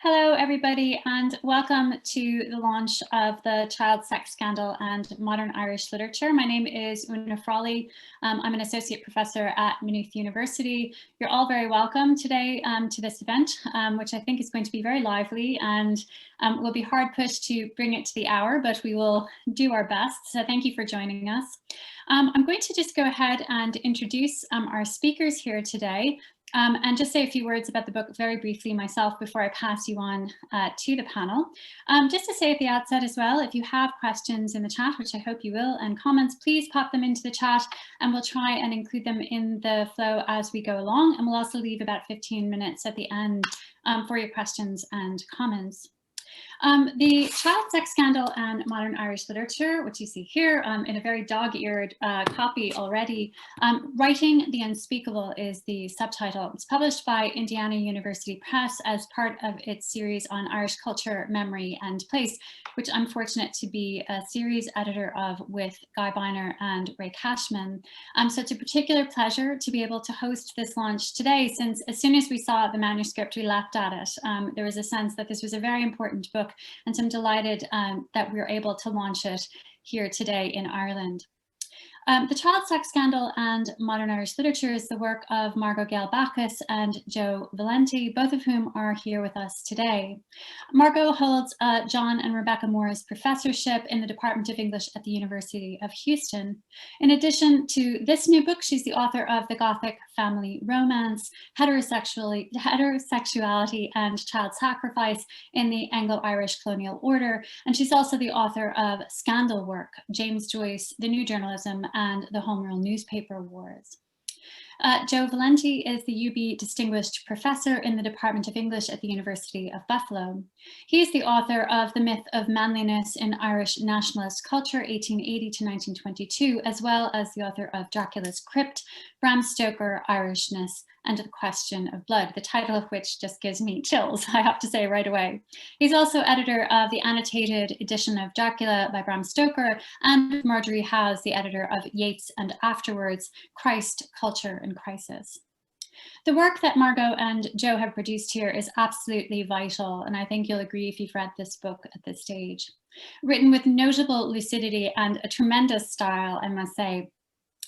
Hello, everybody, and welcome to the launch of the Child Sex Scandal and Modern Irish Literature. My name is Oona Frawley. I'm an associate professor at Maynooth University. You're all very welcome today to this event, which I think is going to be very lively, and we'll be hard pushed to bring it to the hour, but we will do our best. So thank you for joining us. I'm going to just go ahead and introduce our speakers here today. And just say a few words about the book very briefly myself before I pass you on to the panel. Just to say at the outset as well, if you have questions in the chat, which I hope you will, and comments, please pop them into the chat and we'll try and include them in the flow as we go along. And we'll also leave about 15 minutes at the end for your questions and comments. The Child Sex Scandal and Modern Irish Literature, which you see here in a very dog-eared copy already. Writing the Unspeakable is the subtitle. It's published by Indiana University Press as part of its series on Irish culture, memory and place, which I'm fortunate to be a series editor of with Guy Biner and Ray Cashman. So it's a particular pleasure to be able to host this launch today, since as soon as we saw the manuscript, we leapt at it. There was a sense that this was a very important book, and so I'm delighted that we were able to launch it here today in Ireland. The Child Sex Scandal and Modern Irish Literature is the work of Margot Gayle Backus and Joe Valente, both of whom are here with us today. Margot holds John and Rebecca Moore's professorship in the Department of English at the University of Houston. In addition to this new book, she's the author of The Gothic Family Romance, Heterosexuality and Child Sacrifice in the Anglo-Irish Colonial Order, and she's also the author of Scandal Work, James Joyce, The New Journalism, and the Home Rule Newspaper Wars. Joe Valente is the UB Distinguished Professor in the Department of English at the University of Buffalo. He is the author of The Myth of Manliness in Irish Nationalist Culture, 1880 to 1922, as well as the author of Dracula's Crypt, Bram Stoker, Irishness, and The Question of Blood, the title of which just gives me chills, I have to say right away. He's also editor of the annotated edition of Dracula by Bram Stoker, and Marjorie Howe's the editor of Yeats and Afterwards, Christ, Culture and Crisis. The work that Margot and Joe have produced here is absolutely vital, and I think you'll agree if you've read this book at this stage. Written with notable lucidity and a tremendous style, I must say,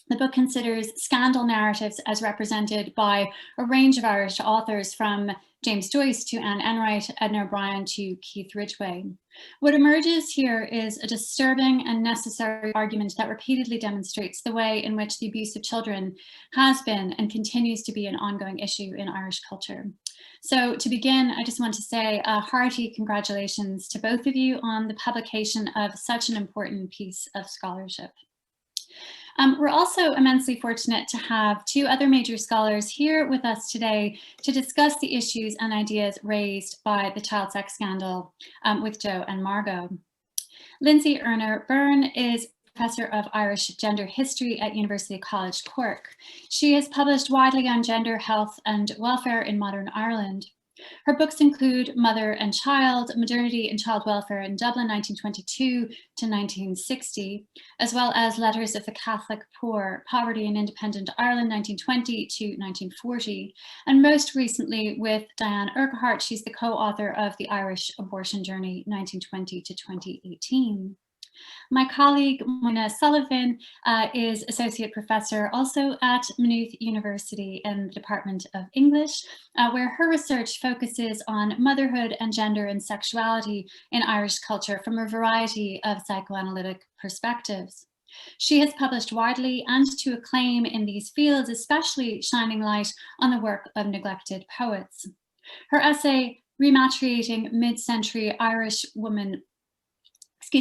the book considers scandal narratives as represented by a range of Irish authors, from James Joyce to Anne Enright, Edna O'Brien to Keith Ridgway. What emerges here is a disturbing and necessary argument that repeatedly demonstrates the way in which the abuse of children has been and continues to be an ongoing issue in Irish culture. So to begin, I just want to say a hearty congratulations to both of you on the publication of such an important piece of scholarship. We're also immensely fortunate to have two other major scholars here with us today to discuss the issues and ideas raised by the Child Sex Scandal with Joe and Margot. Lindsey Earner-Byrne is Professor of Irish Gender History at University College Cork. She has published widely on gender, health and welfare in modern Ireland. Her books include Mother and Child, Modernity and Child Welfare in Dublin, 1922 to 1960, as well as Letters of the Catholic Poor, Poverty in Independent Ireland, 1920 to 1940. And most recently with Diane Urquhart, she's the co-author of The Irish Abortion Journey, 1920 to 2018. My colleague, Moynagh Sullivan, is Associate Professor also at Maynooth University in the Department of English, where her research focuses on motherhood and gender and sexuality in Irish culture from a variety of psychoanalytic perspectives. She has published widely and to acclaim in these fields, especially shining light on the work of neglected poets. Her essay, Rematriating Mid-Century Irish Woman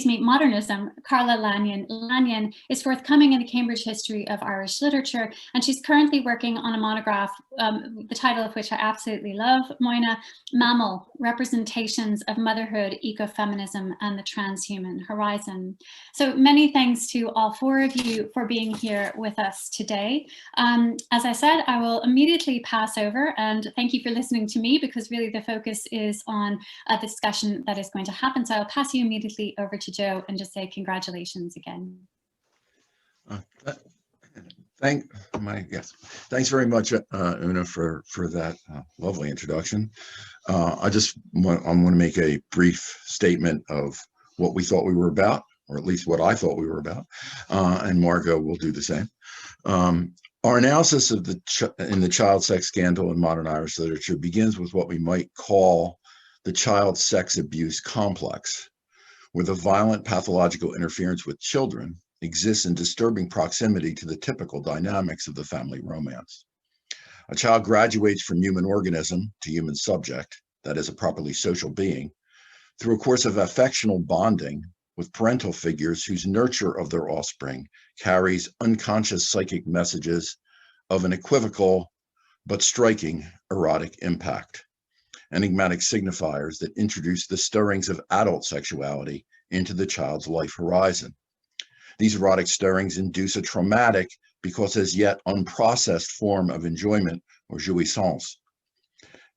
Modernism, Carla Lanyon, is forthcoming in the Cambridge History of Irish Literature, and she's currently working on a monograph, the title of which I absolutely love, Moynagh, Mammal, Representations of Motherhood, Ecofeminism, and the Transhuman Horizon. So many thanks to all four of you for being here with us today. As I said, I will immediately pass over, and thank you for listening to me, because really the focus is on the discussion that is going to happen. So I'll pass you immediately over to Joe and just say congratulations again. Thanks very much, Oona, for that lovely introduction. I want to make a brief statement of what we thought we were about, or at least what I thought we were about, and Margot will do the same. Our analysis of in the child sex scandal in modern Irish literature begins with what we might call the child sex abuse complex, where the violent pathological interference with children exists in disturbing proximity to the typical dynamics of the family romance. A child graduates from human organism to human subject, that is, a properly social being, through a course of affectional bonding with parental figures whose nurture of their offspring carries unconscious psychic messages of an equivocal but striking erotic impact, enigmatic signifiers that introduce the stirrings of adult sexuality into the child's life horizon. These erotic stirrings induce a traumatic, because as yet unprocessed form of enjoyment or jouissance.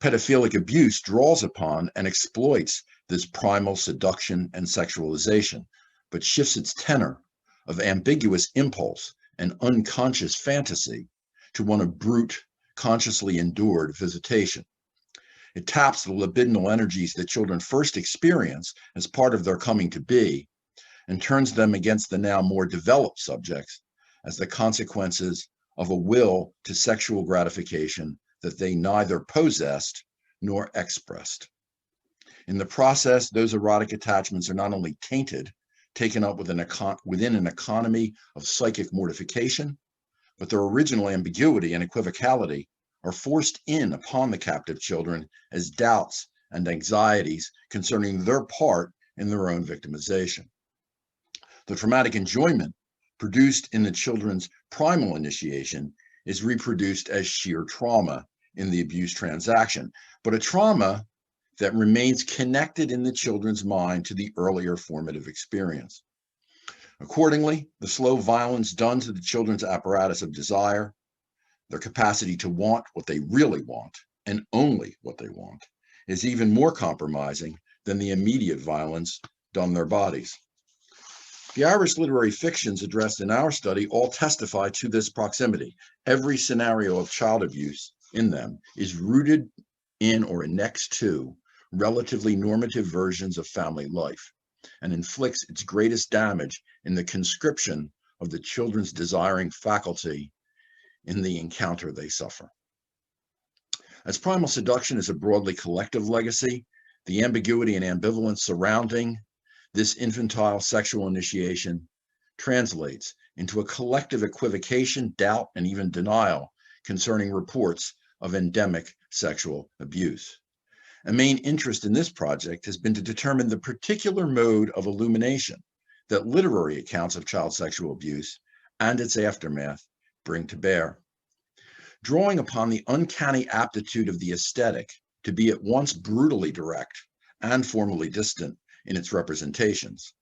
Pedophilic abuse draws upon and exploits this primal seduction and sexualization, but shifts its tenor of ambiguous impulse and unconscious fantasy to one of brute, consciously endured visitation. It taps the libidinal energies that children first experience as part of their coming to be, and turns them against the now more developed subjects as the consequences of a will to sexual gratification that they neither possessed nor expressed. In the process, those erotic attachments are not only tainted, taken up within an economy of psychic mortification, but their original ambiguity and equivocality are forced in upon the captive children as doubts and anxieties concerning their part in their own victimization. The traumatic enjoyment produced in the children's primal initiation is reproduced as sheer trauma in the abuse transaction, but a trauma that remains connected in the children's mind to the earlier formative experience. Accordingly, the slow violence done to the children's apparatus of desire, their capacity to want what they really want and only what they want, is even more compromising than the immediate violence done their bodies. The Irish literary fictions addressed in our study all testify to this proximity. Every scenario of child abuse in them is rooted in or next to relatively normative versions of family life and inflicts its greatest damage in the conscription of the children's desiring faculty in the encounter they suffer. As primal seduction is a broadly collective legacy, the ambiguity and ambivalence surrounding this infantile sexual initiation translates into a collective equivocation, doubt, and even denial concerning reports of endemic sexual abuse. A main interest in this project has been to determine the particular mode of illumination that literary accounts of child sexual abuse and its aftermath bring to bear. Drawing upon the uncanny aptitude of the aesthetic to be at once brutally direct and formally distant in its representations,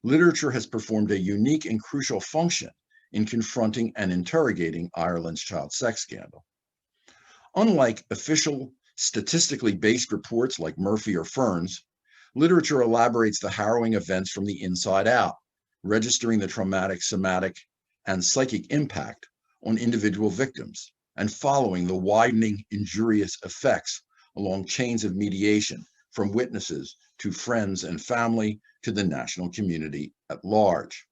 literature has performed a unique and crucial function in confronting and interrogating Ireland's child sex scandal. Unlike official statistically based reports like Murphy or Ferns, literature elaborates the harrowing events from the inside out, registering the traumatic, somatic, and psychic impact on individual victims, and following the widening injurious effects along chains of mediation from witnesses to friends and family to the national community at large.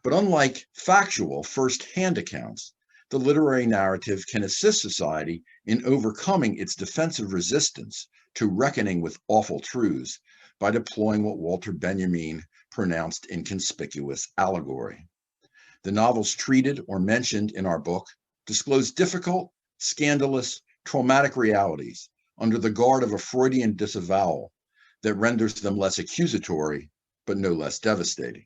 But unlike factual first-hand accounts, the literary narrative can assist society in overcoming its defensive resistance to reckoning with awful truths by deploying what Walter Benjamin pronounced inconspicuous allegory. The novels treated or mentioned in our book disclose difficult, scandalous, traumatic realities under the guard of a Freudian disavowal that renders them less accusatory, but no less devastating.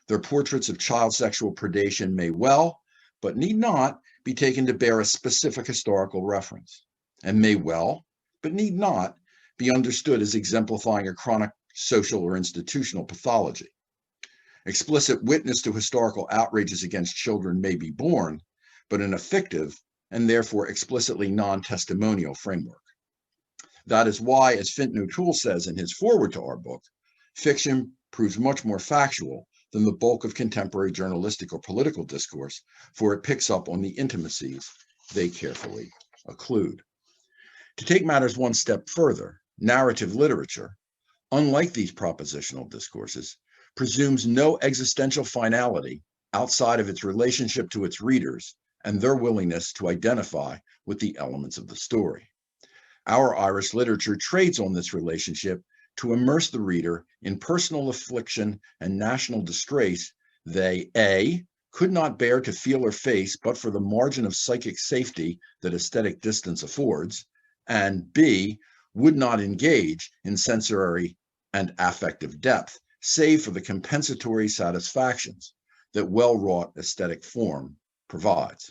Their portraits of child sexual predation may well, but need not, be taken to bear a specific historical reference, and may well, but need not, be understood as exemplifying a chronic social or institutional pathology. Explicit witness to historical outrages against children may be borne, but in a fictive and therefore explicitly non-testimonial framework. That is why, as Fintan O'Toole says in his foreword to our book, fiction proves much more factual than the bulk of contemporary journalistic or political discourse, for it picks up on the intimacies they carefully occlude. To take matters one step further, narrative literature, unlike these propositional discourses, presumes no existential finality outside of its relationship to its readers and their willingness to identify with the elements of the story. Our Irish literature trades on this relationship to immerse the reader in personal affliction and national disgrace they, A, could not bear to feel or face but for the margin of psychic safety that aesthetic distance affords, and B, would not engage in sensory and affective depth, save for the compensatory satisfactions that well-wrought aesthetic form provides.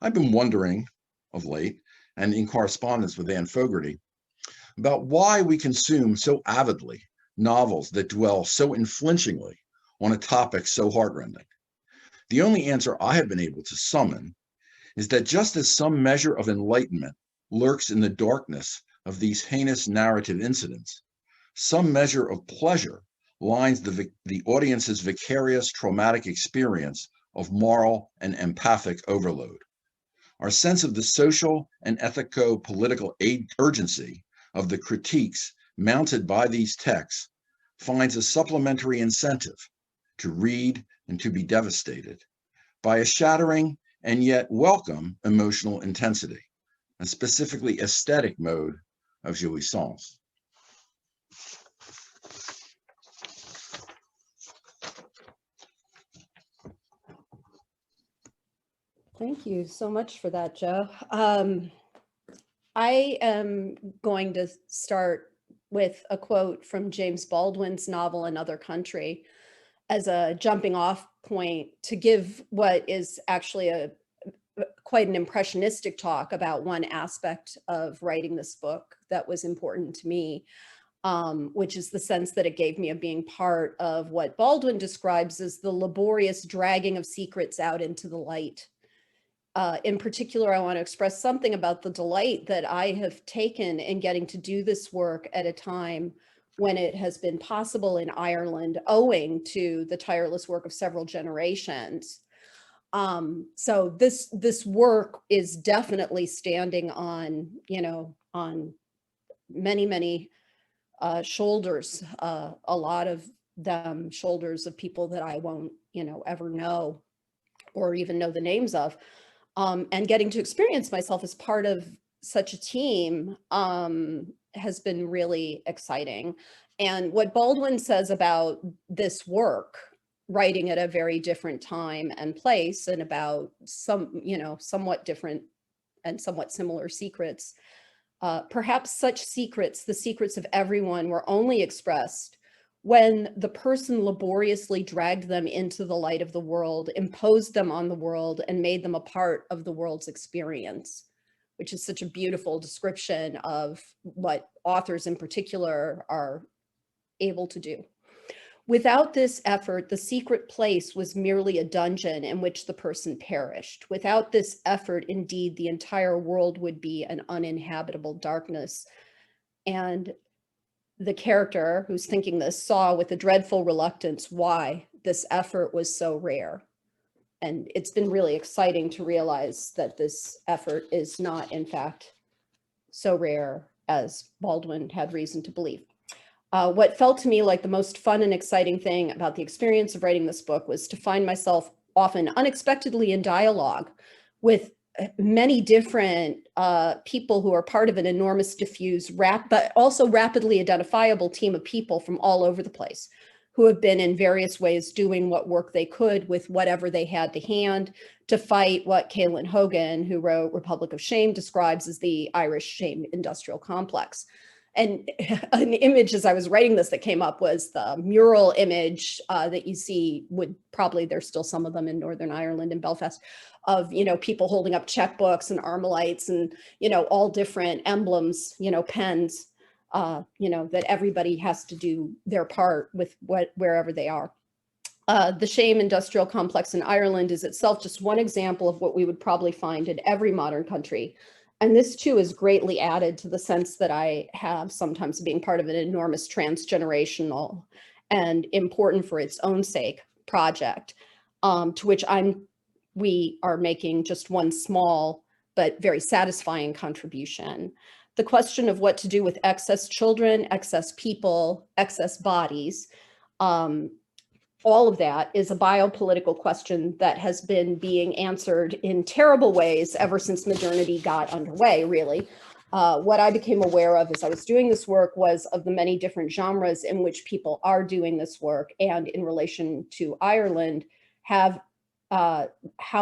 I've been wondering of late, and in correspondence with Anne Fogarty, about why we consume so avidly novels that dwell so unflinchingly on a topic so heartrending. The only answer I have been able to summon is that just as some measure of enlightenment lurks in the darkness of these heinous narrative incidents, some measure of pleasure lines the audience's vicarious traumatic experience of moral and empathic overload. Our sense of the social and ethico-political urgency of the critiques mounted by these texts finds a supplementary incentive to read and to be devastated by a shattering and yet welcome emotional intensity, a specifically aesthetic mode of jouissance. Thank you so much for that, Joe. I am going to start with a quote from James Baldwin's novel Another Country as a jumping off point to give what is actually quite an impressionistic talk about one aspect of writing this book that was important to me, which is the sense that it gave me of being part of what Baldwin describes as the laborious dragging of secrets out into the light. In particular, I want to express something about the delight that I have taken in getting to do this work at a time when it has been possible in Ireland, owing to the tireless work of several generations. So this work is definitely standing on, on many shoulders, a lot of them shoulders of people that I won't, ever know or even know the names of. And getting to experience myself as part of such a team has been really exciting. And what Baldwin says about this work, writing at a very different time and place, and about some, somewhat different and somewhat similar secrets, perhaps such secrets, the secrets of everyone, were only expressed when the person laboriously dragged them into the light of the world, imposed them on the world, and made them a part of the world's experience, which is such a beautiful description of what authors in particular are able to do. Without this effort, the secret place was merely a dungeon in which the person perished. Without this effort, indeed, the entire world would be an uninhabitable darkness. And the character who's thinking this saw with a dreadful reluctance why this effort was so rare. And it's been really exciting to realize that this effort is not, in fact, so rare as Baldwin had reason to believe. What felt to me like the most fun and exciting thing about the experience of writing this book was to find myself often unexpectedly in dialogue with many different people who are part of an enormous, diffuse, but also rapidly identifiable team of people from all over the place, who have been in various ways doing what work they could with whatever they had to hand to fight what Caelan Hogan, who wrote Republic of Shame, describes as the Irish shame industrial complex. And an image as I was writing this that came up was the mural image that you see, there's still some of them in Northern Ireland and Belfast, of, people holding up checkbooks and Armalites and, all different emblems, pens, that everybody has to do their part with wherever they are. The shame industrial complex in Ireland is itself just one example of what we would probably find in every modern country. And this too is greatly added to the sense that I have sometimes being part of an enormous transgenerational and important for its own sake project, to which we are making just one small but very satisfying contribution. The question of what to do with excess children, excess people, excess bodies, all of that is a biopolitical question that has been being answered in terrible ways ever since modernity got underway, really. What I became aware of as I was doing this work was of the many different genres in which people are doing this work, and in relation to Ireland, how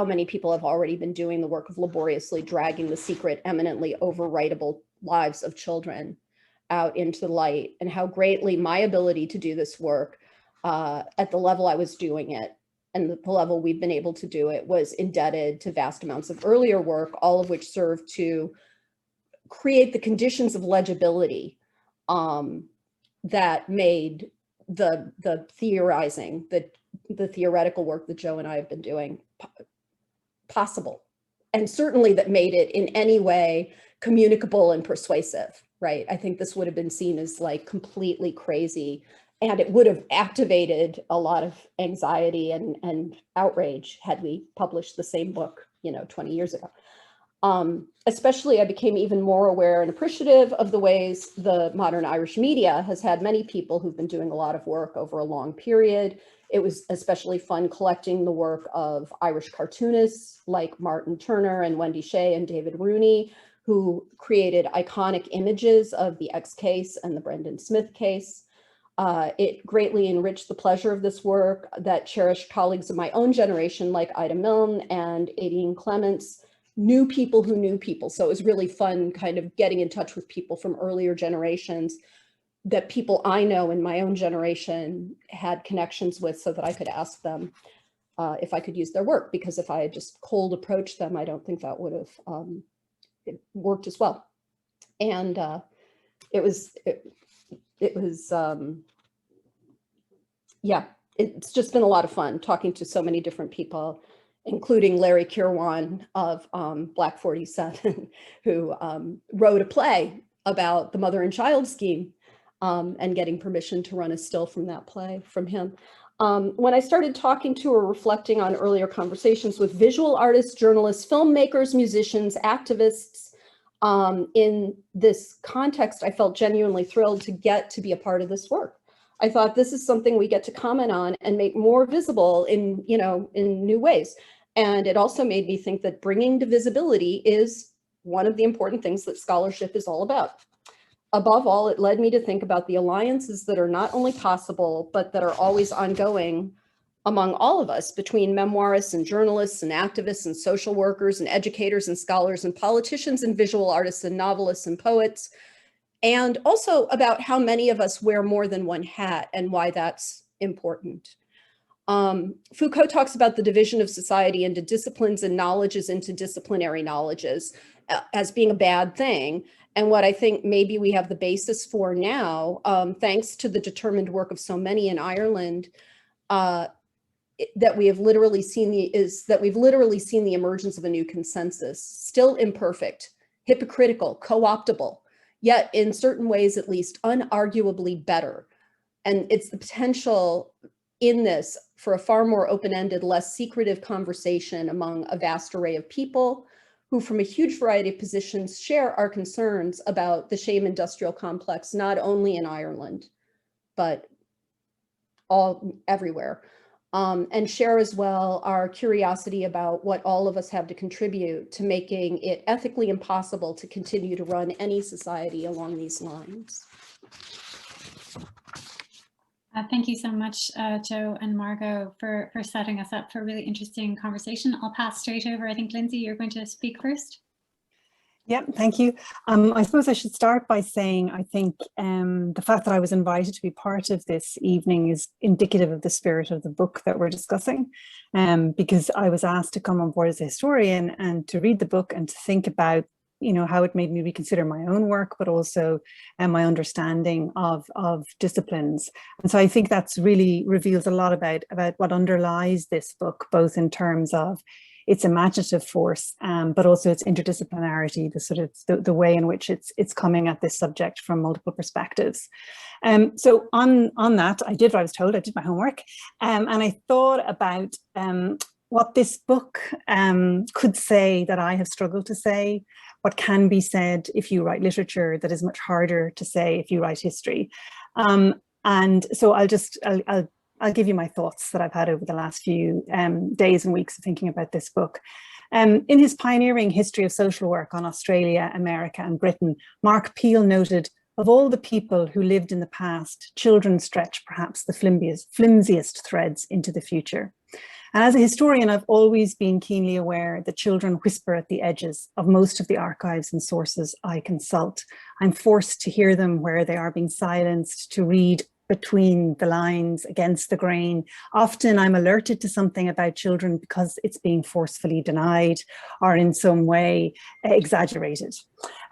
many people have already been doing the work of laboriously dragging the secret, eminently overwritable lives of children out into the light, and how greatly my ability to do this work at the level I was doing it and the level we've been able to do it was indebted to vast amounts of earlier work, all of which served to create the conditions of legibility that made the theorizing, the theoretical work that Joe and I have been doing possible, and certainly that made it in any way communicable and persuasive, right? I think this would have been seen as like completely crazy, and it would have activated a lot of anxiety and outrage had we published the same book, 20 years ago. Especially, I became even more aware and appreciative of the ways the modern Irish media has had many people who've been doing a lot of work over a long period. It was especially fun collecting the work of Irish cartoonists like Martin Turner and Wendy Shea and David Rooney, who created iconic images of the X case and the Brendan Smith case. It greatly enriched the pleasure of this work that cherished colleagues of my own generation like Ida Milne and Aideen Clements knew people who knew people. So it was really fun kind of getting in touch with people from earlier generations that people I know in my own generation had connections with, so that I could ask them if I could use their work, because if I had just cold approached them, I don't think that would have worked as well. And yeah, it's just been a lot of fun talking to so many different people, including Larry Kirwan of Black 47, who wrote a play about the mother and child scheme, and getting permission to run a still from that play from him. When I started talking to or reflecting on earlier conversations with visual artists, journalists, filmmakers, musicians, activists, in this context, I felt genuinely thrilled to get to be a part of this work. I thought this is something we get to comment on and make more visible in new ways. And it also made me think that bringing to visibility is one of the important things that scholarship is all about. Above all, it led me to think about the alliances that are not only possible, but that are always ongoing among all of us, between memoirists and journalists and activists and social workers and educators and scholars and politicians and visual artists and novelists and poets, and also about how many of us wear more than one hat and why that's important. Foucault talks about the division of society into disciplines and knowledges into disciplinary knowledges as being a bad thing. And what I think maybe we have the basis for now, thanks to the determined work of so many in Ireland, that we have literally seen the emergence of a new consensus, still imperfect, hypocritical, co-optable, yet in certain ways at least unarguably better. And it's the potential in this for a far more open-ended, less secretive conversation among a vast array of people who from a huge variety of positions share our concerns about the shame industrial complex, not only in Ireland, but everywhere. And share as well our curiosity about what all of us have to contribute to making it ethically impossible to continue to run any society along these lines. Thank you so much, Joe and Margot, for setting us up for a really interesting conversation. I'll pass straight over. I think, Lindsey, you're going to speak first. Yeah, thank you. I suppose I should start by saying I think the fact that I was invited to be part of this evening is indicative of the spirit of the book that we're discussing, because I was asked to come on board as a historian and to read the book and to think about how it made me reconsider my own work, but also my understanding of disciplines. And so I think that's really reveals a lot about what underlies this book, both in terms of its imaginative force, but also its interdisciplinarity, the sort of the way in which it's coming at this subject from multiple perspectives. So on that, I did what I was told. I did my homework, and I thought about what this book could say that I have struggled to say, what can be said if you write literature that is much harder to say if you write history. And so I'll give you my thoughts that I've had over the last few days and weeks of thinking about this book. In his pioneering history of social work on Australia, America, and Britain, Mark Peel noted, of all the people who lived in the past, children stretch perhaps the flimsiest threads into the future. And as a historian, I've always been keenly aware that children whisper at the edges of most of the archives and sources I consult. I'm forced to hear them where they are being silenced, to read between the lines, against the grain. Often I'm alerted to something about children because it's being forcefully denied or in some way exaggerated.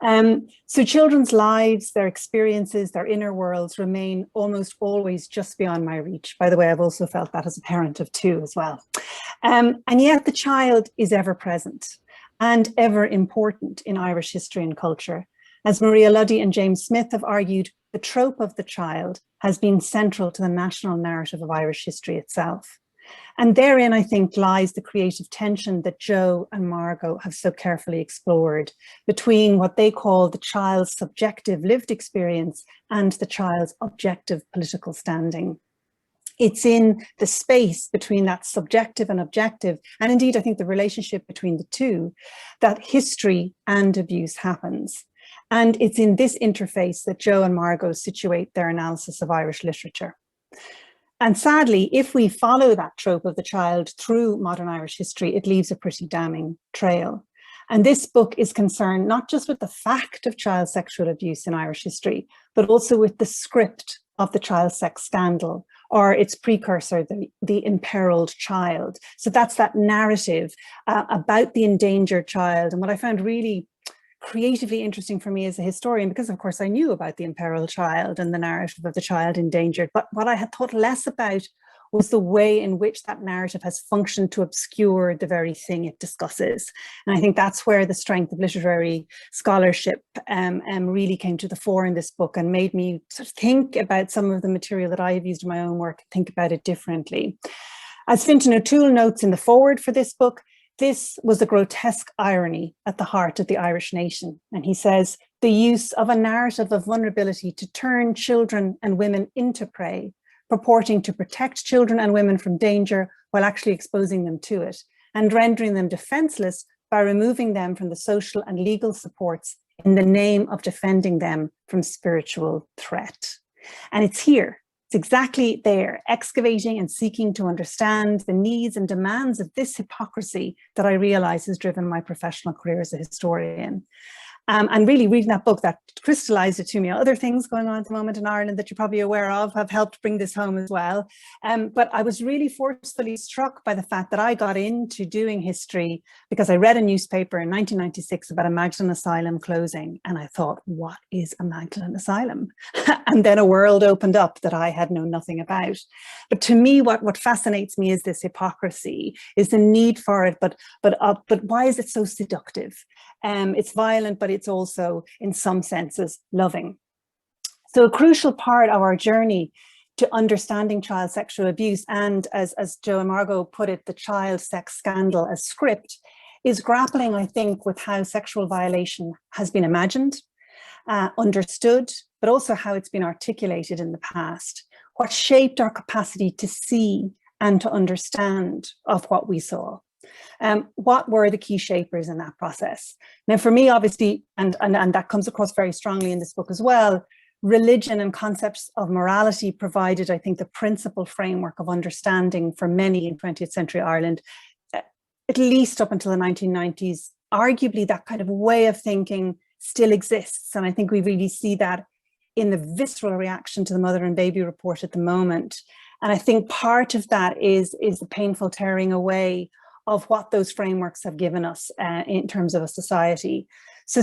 So children's lives, their experiences, their inner worlds remain almost always just beyond my reach. By the way, I've also felt that as a parent of two as well. And yet the child is ever present and ever important in Irish history and culture. As Maria Luddy and James Smith have argued, the trope of the child has been central to the national narrative of Irish history itself. And therein, I think, lies the creative tension that Jo and Margot have so carefully explored between what they call the child's subjective lived experience and the child's objective political standing. It's in the space between that subjective and objective, and indeed, I think the relationship between the two, that history and abuse happens. And it's in this interface that Jo and Margot situate their analysis of Irish literature. And sadly, if we follow that trope of the child through modern Irish history, it leaves a pretty damning trail. And this book is concerned not just with the fact of child sexual abuse in Irish history, but also with the script of the child sex scandal, or its precursor, the imperiled child. So that's that narrative about the endangered child. And what I found really creatively interesting for me as a historian, because of course I knew about the imperiled child and the narrative of the child endangered, but what I had thought less about was the way in which that narrative has functioned to obscure the very thing it discusses. And I think that's where the strength of literary scholarship really came to the fore in this book and made me sort of think about some of the material that I have used in my own work, think about it differently. As Fintan O'Toole notes in the foreword for this book, this was the grotesque irony at the heart of the Irish nation. And he says, the use of a narrative of vulnerability to turn children and women into prey, purporting to protect children and women from danger while actually exposing them to it, and rendering them defenseless by removing them from the social and legal supports in the name of defending them from spiritual threat. And it's here. It's exactly there, excavating and seeking to understand the needs and demands of this hypocrisy that I realize has driven my professional career as a historian. And really reading that book, that crystallized it to me. Other things going on at the moment in Ireland that you're probably aware of have helped bring this home as well. But I was really forcefully struck by the fact that I got into doing history because I read a newspaper in 1996 about a Magdalen Asylum closing. And I thought, what is a Magdalen Asylum? And then a world opened up that I had known nothing about. But to me, what fascinates me is this hypocrisy, is the need for it, but why is it so seductive? It's violent, but it's also, in some senses, loving. So a crucial part of our journey to understanding child sexual abuse, and as Jo and Margot put it, the child sex scandal as script, is grappling, I think, with how sexual violation has been imagined, understood, but also how it's been articulated in the past, what shaped our capacity to see and to understand of what we saw. What were the key shapers in that process? Now, for me, obviously, and that comes across very strongly in this book as well, religion and concepts of morality provided, I think, the principal framework of understanding for many in 20th century Ireland, at least up until the 1990s. Arguably, that kind of way of thinking still exists. And I think we really see that in the visceral reaction to the mother and baby report at the moment. And I think part of that is the painful tearing away of what those frameworks have given us in terms of a society. So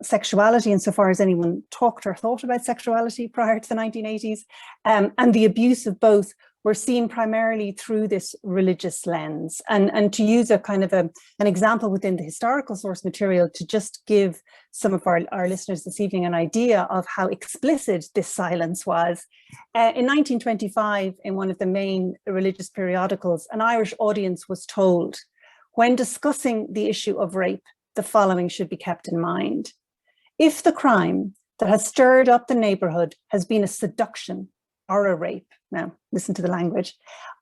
sexuality, insofar as anyone talked or thought about sexuality prior to the 1980s, and the abuse of both were seen primarily through this religious lens. And to use a kind of an example within the historical source material to just give some of our listeners this evening an idea of how explicit this silence was. In 1925, in one of the main religious periodicals, an Irish audience was told, when discussing the issue of rape, the following should be kept in mind. If the crime that has stirred up the neighborhood has been a seduction or a rape, now listen to the language,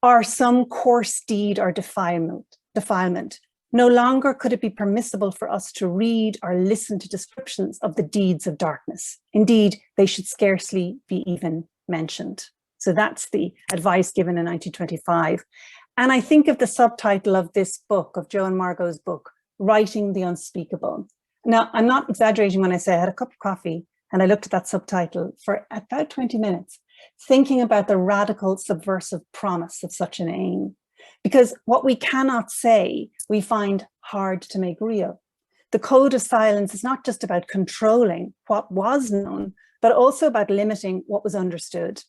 or some coarse deed or defilement, no longer could it be permissible for us to read or listen to descriptions of the deeds of darkness. Indeed, they should scarcely be even mentioned. So that's the advice given in 1925. And I think of the subtitle of this book, of Jo and Margot's book, Writing the Unspeakable. Now, I'm not exaggerating when I say I had a cup of coffee and I looked at that subtitle for about 20 minutes, thinking about the radical subversive promise of such an aim. Because what we cannot say, we find hard to make real. The code of silence is not just about controlling what was known, but also about limiting what was understood.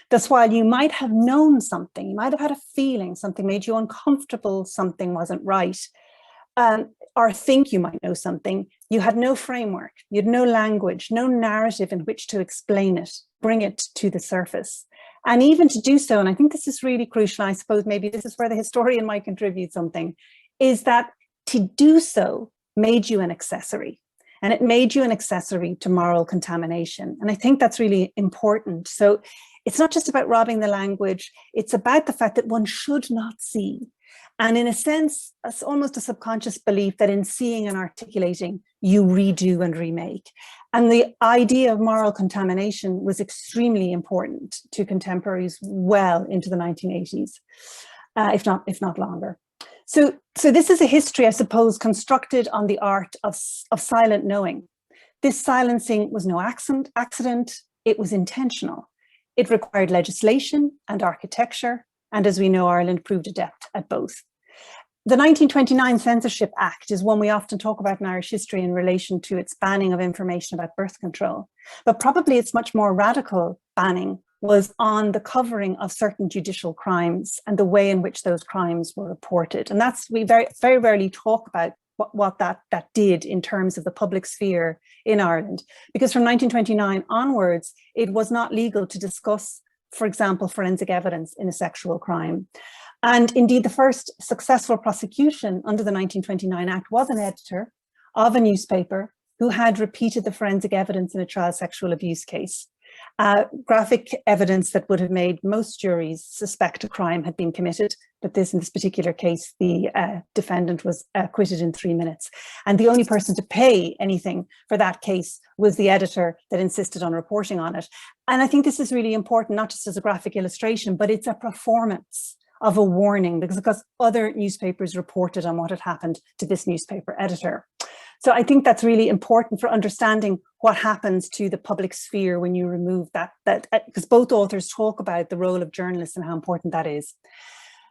Thus, while you might have known something, you might have had a feeling something made you uncomfortable, something wasn't right, or think you might know something, you had no framework, you had no language, no narrative in which to explain it, bring it to the surface. And even to do so, and I think this is really crucial, I suppose maybe this is where the historian might contribute something, is that to do so made you an accessory. And it made you an accessory to moral contamination. And I think that's really important. So it's not just about robbing the language, it's about the fact that one should not see. And in a sense, it's almost a subconscious belief that in seeing and articulating, you redo and remake. And the idea of moral contamination was extremely important to contemporaries well into the 1980s, if not longer. So this is a history, I suppose, constructed on the art of silent knowing. This silencing was no accident, it was intentional. It required legislation and architecture, and as we know, Ireland proved adept at both. The 1929 Censorship Act is one we often talk about in Irish history in relation to its banning of information about birth control. But probably its much more radical banning was on the covering of certain judicial crimes and the way in which those crimes were reported. And we very, very rarely talk about what that did in terms of the public sphere in Ireland. Because from 1929 onwards, it was not legal to discuss, for example, forensic evidence in a sexual crime. And indeed, the first successful prosecution under the 1929 Act was an editor of a newspaper who had repeated the forensic evidence in a child sexual abuse case. Graphic evidence that would have made most juries suspect a crime had been committed, but in this particular case, the defendant was acquitted in 3 minutes. And the only person to pay anything for that case was the editor that insisted on reporting on it. And I think this is really important, not just as a graphic illustration, but it's a performance of a warning because other newspapers reported on what had happened to this newspaper editor. So I think that's really important for understanding what happens to the public sphere when you remove that because both authors talk about the role of journalists and how important that is.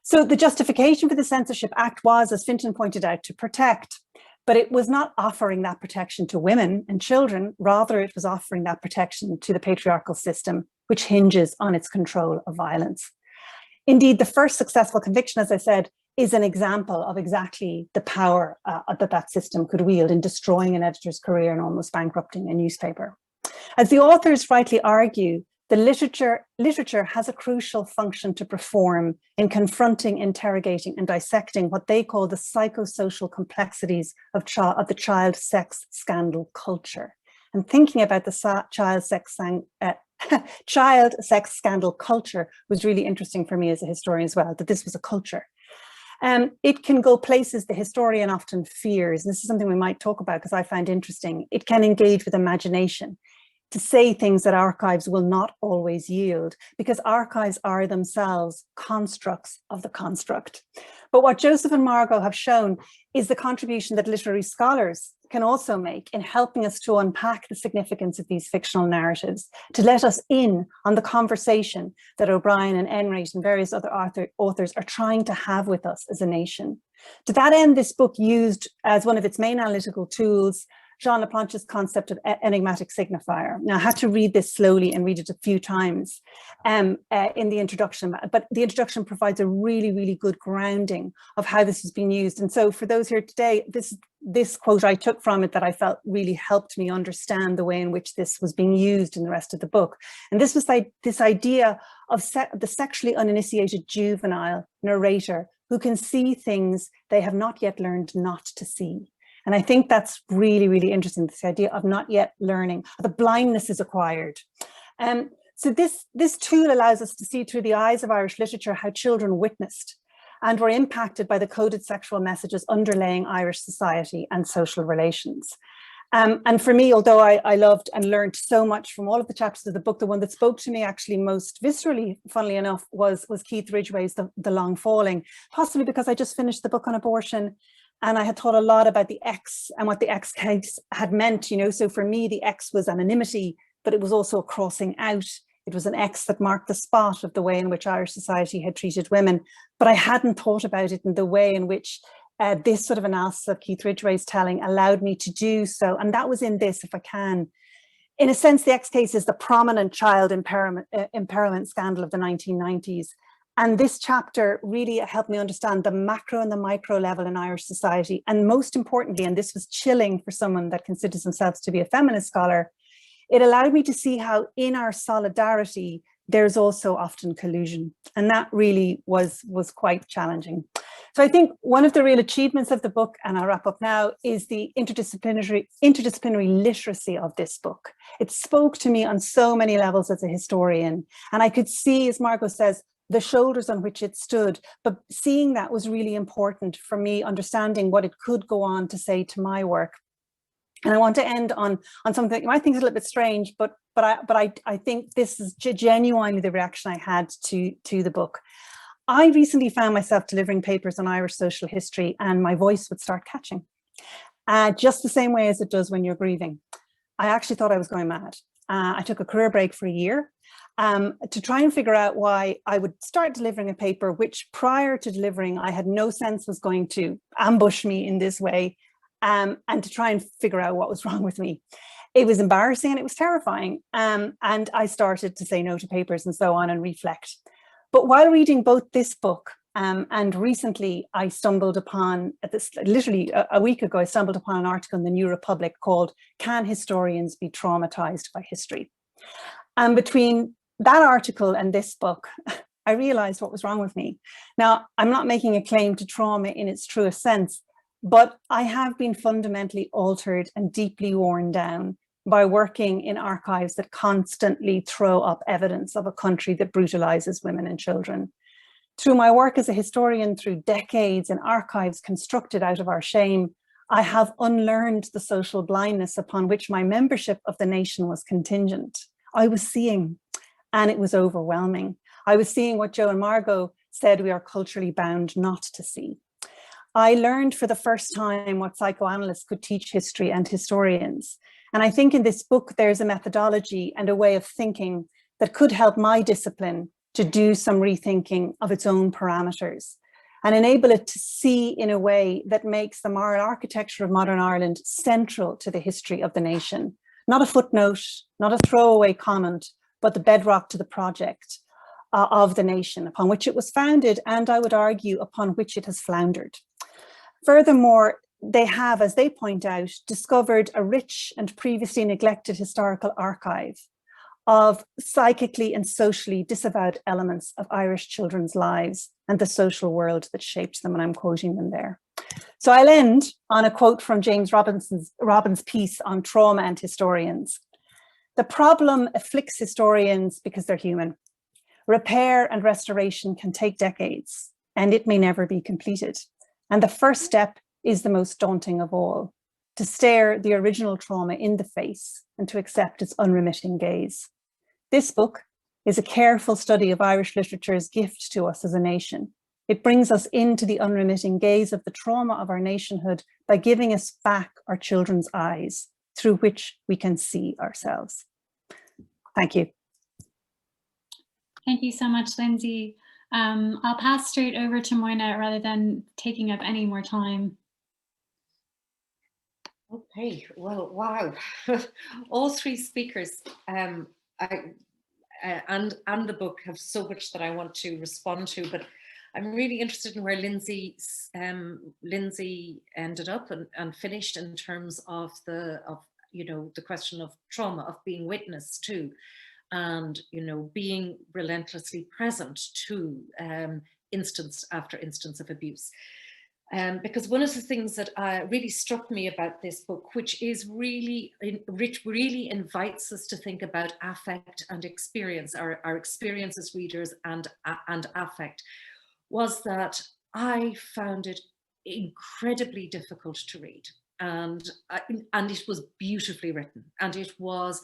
So the justification for the Censorship Act was, as Fintan pointed out, to protect, but it was not offering that protection to women and children, rather it was offering that protection to the patriarchal system, which hinges on its control of violence. Indeed, the first successful conviction, as I said, is an example of exactly the power that system could wield in destroying an editor's career and almost bankrupting a newspaper. As the authors rightly argue, the literature has a crucial function to perform in confronting, interrogating, and dissecting what they call the psychosocial complexities of the child sex scandal culture. And thinking about the child sex scandal culture was really interesting for me as a historian as well, that this was a culture. It can go places the historian often fears. And this is something we might talk about because I find interesting. It can engage with imagination to say things that archives will not always yield, because archives are themselves constructs of the construct. But what Joseph and Margot have shown is the contribution that literary scholars can also make in helping us to unpack the significance of these fictional narratives, to let us in on the conversation that O'Brien and Enright and various other authors are trying to have with us as a nation. To that end, this book used as one of its main analytical tools Jean Laplanche's concept of enigmatic signifier. Now, I had to read this slowly and read it a few times in the introduction, but the introduction provides a really, really good grounding of how this has been used. And so for those here today, this quote I took from it that I felt really helped me understand the way in which this was being used in the rest of the book. And this was like this idea of the sexually uninitiated juvenile narrator who can see things they have not yet learned not to see. And I think that's really, really interesting, this idea of not yet learning. The blindness is acquired. So this tool allows us to see through the eyes of Irish literature how children witnessed and were impacted by the coded sexual messages underlaying Irish society and social relations. And for me, although I loved and learned so much from all of the chapters of the book, the one that spoke to me actually most viscerally, funnily enough, was Keith Ridgway's The Long Falling, possibly because I just finished the book on abortion and I had thought a lot about the X and what the X case had meant, you know. So for me, the X was anonymity, but it was also a crossing out. It was an X that marked the spot of the way in which Irish society had treated women. But I hadn't thought about it in the way in which this sort of analysis of Keith Ridgway's telling allowed me to do so. And that was in this, if I can. In a sense, the X case is the prominent child impairment scandal of the 1990s. And this chapter really helped me understand the macro and the micro level in Irish society. And most importantly, and this was chilling for someone that considers themselves to be a feminist scholar, it allowed me to see how in our solidarity, there's also often collusion. And that really was quite challenging. So I think one of the real achievements of the book, and I'll wrap up now, is the interdisciplinary literacy of this book. It spoke to me on so many levels as a historian. And I could see, as Margot says, the shoulders on which it stood, but seeing that was really important for me understanding what it could go on to say to my work. And I want to end on something you might think is a little bit strange, but I think this is genuinely the reaction I had to the book. I recently found myself delivering papers on Irish social history and my voice would start catching, just the same way as it does when you're grieving. I actually thought I was going mad. I took a career break for a year to try and figure out why I would start delivering a paper which prior to delivering I had no sense was going to ambush me in this way, and to try and figure out what was wrong with me. It was embarrassing and it was terrifying, and I started to say no to papers and so on and reflect. But while reading both this book and recently I stumbled upon, literally a week ago, I stumbled upon an article in the New Republic called "Can Historians Be Traumatized by History?" And between that article and this book, I realized what was wrong with me. Now, I'm not making a claim to trauma in its truest sense, but I have been fundamentally altered and deeply worn down by working in archives that constantly throw up evidence of a country that brutalizes women and children. Through my work as a historian, through decades in archives constructed out of our shame, I have unlearned the social blindness upon which my membership of the nation was contingent. I was seeing, and it was overwhelming. I was seeing what Joe and Margot said we are culturally bound not to see. I learned for the first time what psychoanalysts could teach history and historians. And I think in this book, there's a methodology and a way of thinking that could help my discipline to do some rethinking of its own parameters and enable it to see in a way that makes the moral architecture of modern Ireland central to the history of the nation. Not a footnote, not a throwaway comment, but the bedrock to the project of the nation upon which it was founded, and I would argue upon which it has floundered. Furthermore, they have, as they point out, discovered a rich and previously neglected historical archive of psychically and socially disavowed elements of Irish children's lives and the social world that shaped them, and I'm quoting them there. So I'll end on a quote from James Robbins' piece on trauma and historians. The problem afflicts historians because they're human. Repair and restoration can take decades, and it may never be completed. And the first step is the most daunting of all, to stare the original trauma in the face and to accept its unremitting gaze. This book is a careful study of Irish literature's gift to us as a nation. It brings us into the unremitting gaze of the trauma of our nationhood by giving us back our children's eyes through which we can see ourselves. Thank you. Thank you so much, Lindsey. I'll pass straight over to Moynagh rather than taking up any more time. Okay, well, wow. All three speakers and the book have so much that I want to respond to, but I'm really interested in where Lindsey ended up and finished in terms of the question of trauma, of being witness to, and being relentlessly present to instance after instance of abuse. Because one of the things that really struck me about this book, which really invites us to think about affect and experience, our experience as readers and affect, was that I found it incredibly difficult to read. And it was beautifully written, and it was,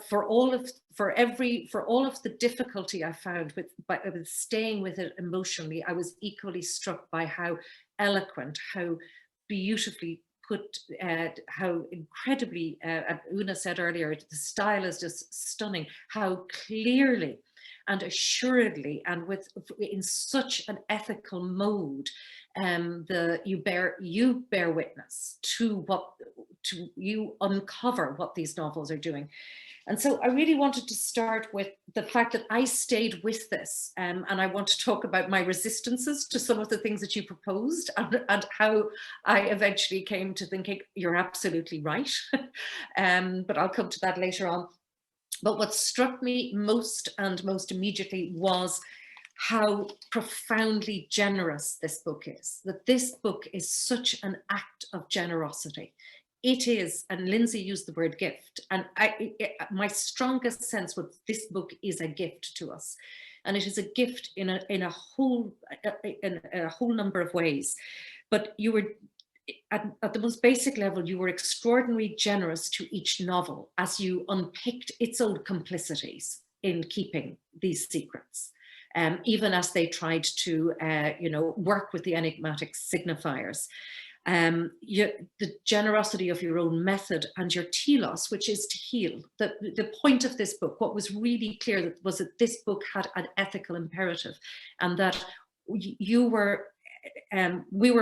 for all of the difficulty I found with staying with it emotionally, I was equally struck by how eloquent, how beautifully put, how incredibly, Oona said earlier, the style is just stunning, how clearly and assuredly and in such an ethical mode you bear witness to you uncover what these novels are doing. And so I really wanted to start with the fact that I stayed with this, and I want to talk about my resistances to some of the things that you proposed, and how I eventually came to thinking you're absolutely right. But I'll come to that later on. But what struck me most immediately was how profoundly generous this book is, that this book is such an act of generosity. It is, and Lindsey used the word gift, and my strongest sense was this book is a gift to us, and it is a gift in a whole number of ways. But you were, at the most basic level, you were extraordinarily generous to each novel as you unpicked its own complicities in keeping these secrets, even as they tried to, work with the enigmatic signifiers. The generosity of your own method and your telos, which is to heal. The point of this book, what was really clear, was that this book had an ethical imperative, and that we were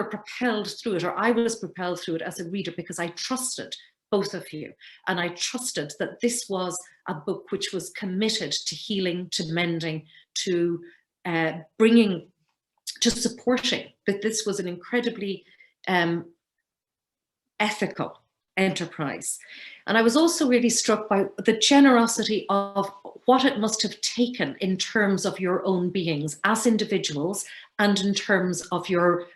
propelled through it, or I was propelled through it as a reader, because I trusted both of you, and I trusted that this was a book which was committed to healing, to mending, to bringing, to supporting, that this was an incredibly ethical enterprise. And I was also really struck by the generosity of what it must have taken in terms of your own beings as individuals, and in terms of your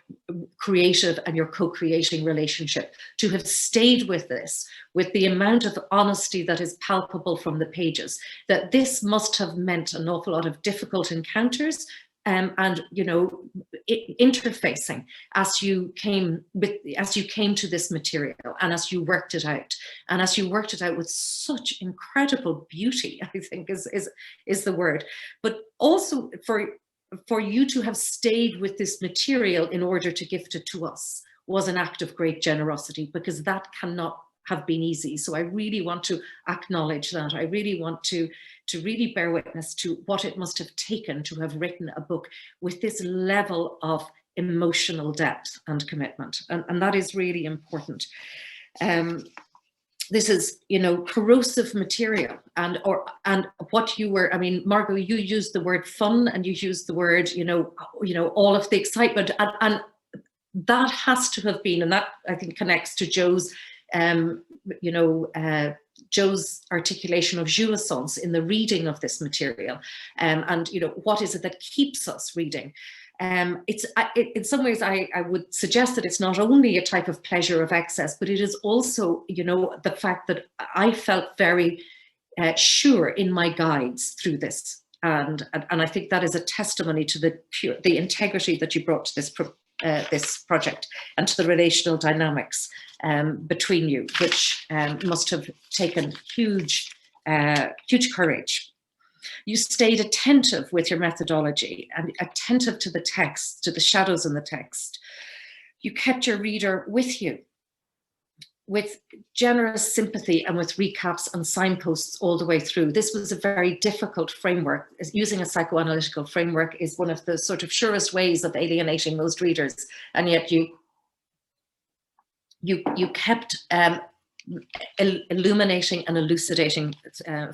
creative and your co-creating relationship, to have stayed with this, with the amount of honesty that is palpable from the pages, that this must have meant an awful lot of difficult encounters, and interfacing as you came to this material, and as you worked it out, with such incredible beauty, I think is the word. But also for you to have stayed with this material in order to gift it to us was an act of great generosity, because that cannot have been easy. So I really want to acknowledge that. I really want to really bear witness to what it must have taken to have written a book with this level of emotional depth and commitment. And that is really important. This is, corrosive material, and what you were, I mean, Margot, you used the word fun, and you used the word, all of the excitement, and that has to have been, and that I think connects to Jo's, Jo's articulation of jouissance in the reading of this material, and what is it that keeps us reading? It's in some ways I would suggest that it's not only a type of pleasure of excess, but it is also, the fact that I felt very sure in my guides through this, and I think that is a testimony to the integrity that you brought to this project, and to the relational dynamics between you, which must have taken huge courage. You stayed attentive with your methodology, and attentive to the text, to the shadows in the text. You kept your reader with you, with generous sympathy, and with recaps and signposts all the way through. This was a very difficult framework. Using a psychoanalytical framework is one of the sort of surest ways of alienating most readers, and yet you you kept illuminating and elucidating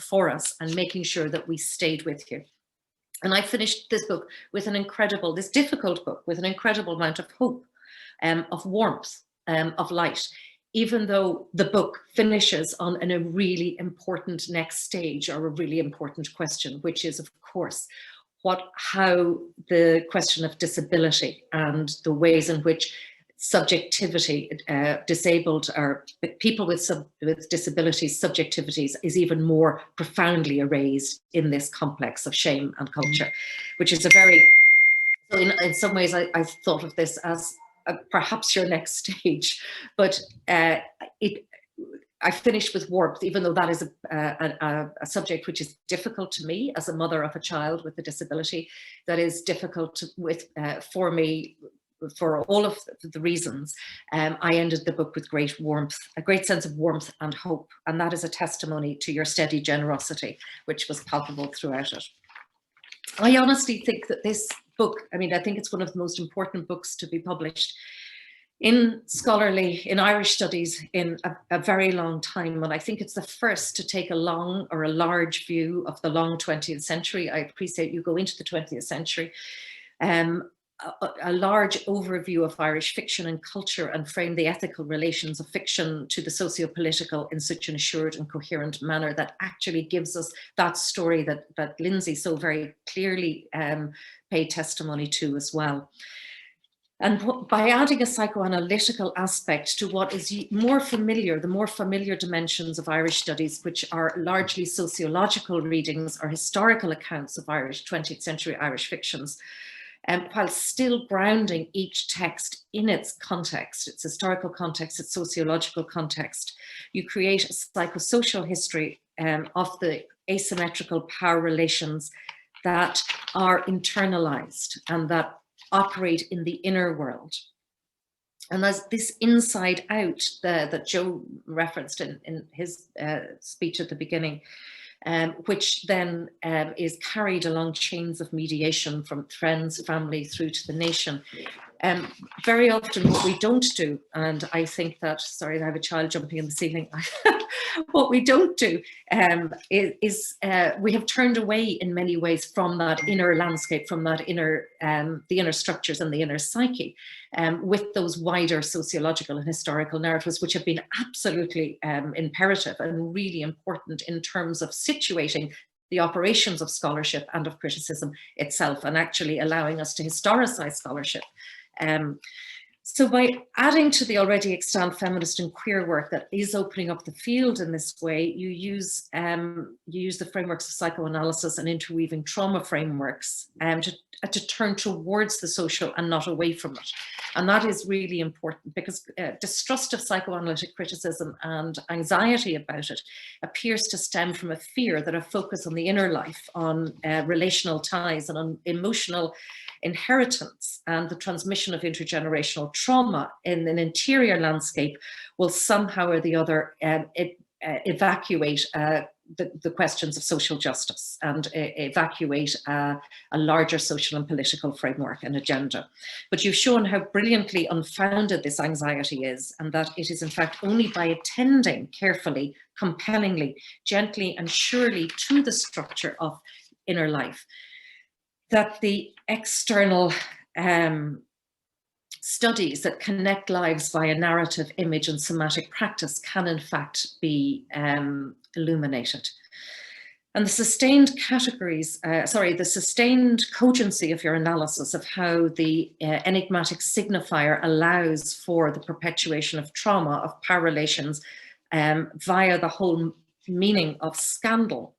for us and making sure that we stayed with you. And I finished this book with this difficult book, with an incredible amount of hope, of warmth, of light, even though the book finishes on a really important next stage, or a really important question, which is, of course, how the question of disability and the ways in which subjectivity, disabled or people with disabilities, subjectivities is even more profoundly erased in this complex of shame and culture, which is so in some ways I thought of this as perhaps your next stage, but I finished with warmth, even though that is a subject which is difficult to me as a mother of a child with a disability, that is difficult for me for all of the reasons. I ended the book with great warmth, a great sense of warmth and hope, and that is a testimony to your steady generosity, which was palpable throughout it. I honestly think that this book, I think it's one of the most important books to be published in Irish studies in a very long time. And I think it's the first to take a large view of the long 20th century. I appreciate you go into the 20th century. A large overview of Irish fiction and culture, and frame the ethical relations of fiction to the socio-political in such an assured and coherent manner that actually gives us that story that Lindsey so very clearly paid testimony to as well. And by adding a psychoanalytical aspect to what is the more familiar dimensions of Irish studies, which are largely sociological readings or historical accounts of 20th century Irish fictions, while still grounding each text in its context, its historical context, its sociological context, you create a psychosocial history of the asymmetrical power relations that are internalized and that operate in the inner world. And as this inside out that Joe referenced in his speech at the beginning, which then is carried along chains of mediation from friends, family, through to the nation. Very often what we don't do, and I think that, sorry, I have a child jumping in the ceiling. What we don't do is we have turned away in many ways from that inner landscape, from that inner, the inner structures and the inner psyche, with those wider sociological and historical narratives, which have been absolutely imperative and really important in terms of situating the operations of scholarship and of criticism itself, and actually allowing us to historicize scholarship. So by adding to the already extant feminist and queer work that is opening up the field in this way, you use the frameworks of psychoanalysis and interweaving trauma frameworks to turn towards the social and not away from it. And that is really important, because distrust of psychoanalytic criticism and anxiety about it appears to stem from a fear that a focus on the inner life, on relational ties and on emotional inheritance and the transmission of intergenerational trauma in an interior landscape will somehow or the other evacuate the questions of social justice and evacuate a larger social and political framework and agenda. But you've shown how brilliantly unfounded this anxiety is, and that it is in fact only by attending carefully, compellingly, gently and surely to the structure of inner life that the external studies that connect lives via narrative, image and somatic practice can in fact be illuminated. And the sustained the sustained cogency of your analysis of how the enigmatic signifier allows for the perpetuation of trauma, of power relations, via the whole meaning of scandal,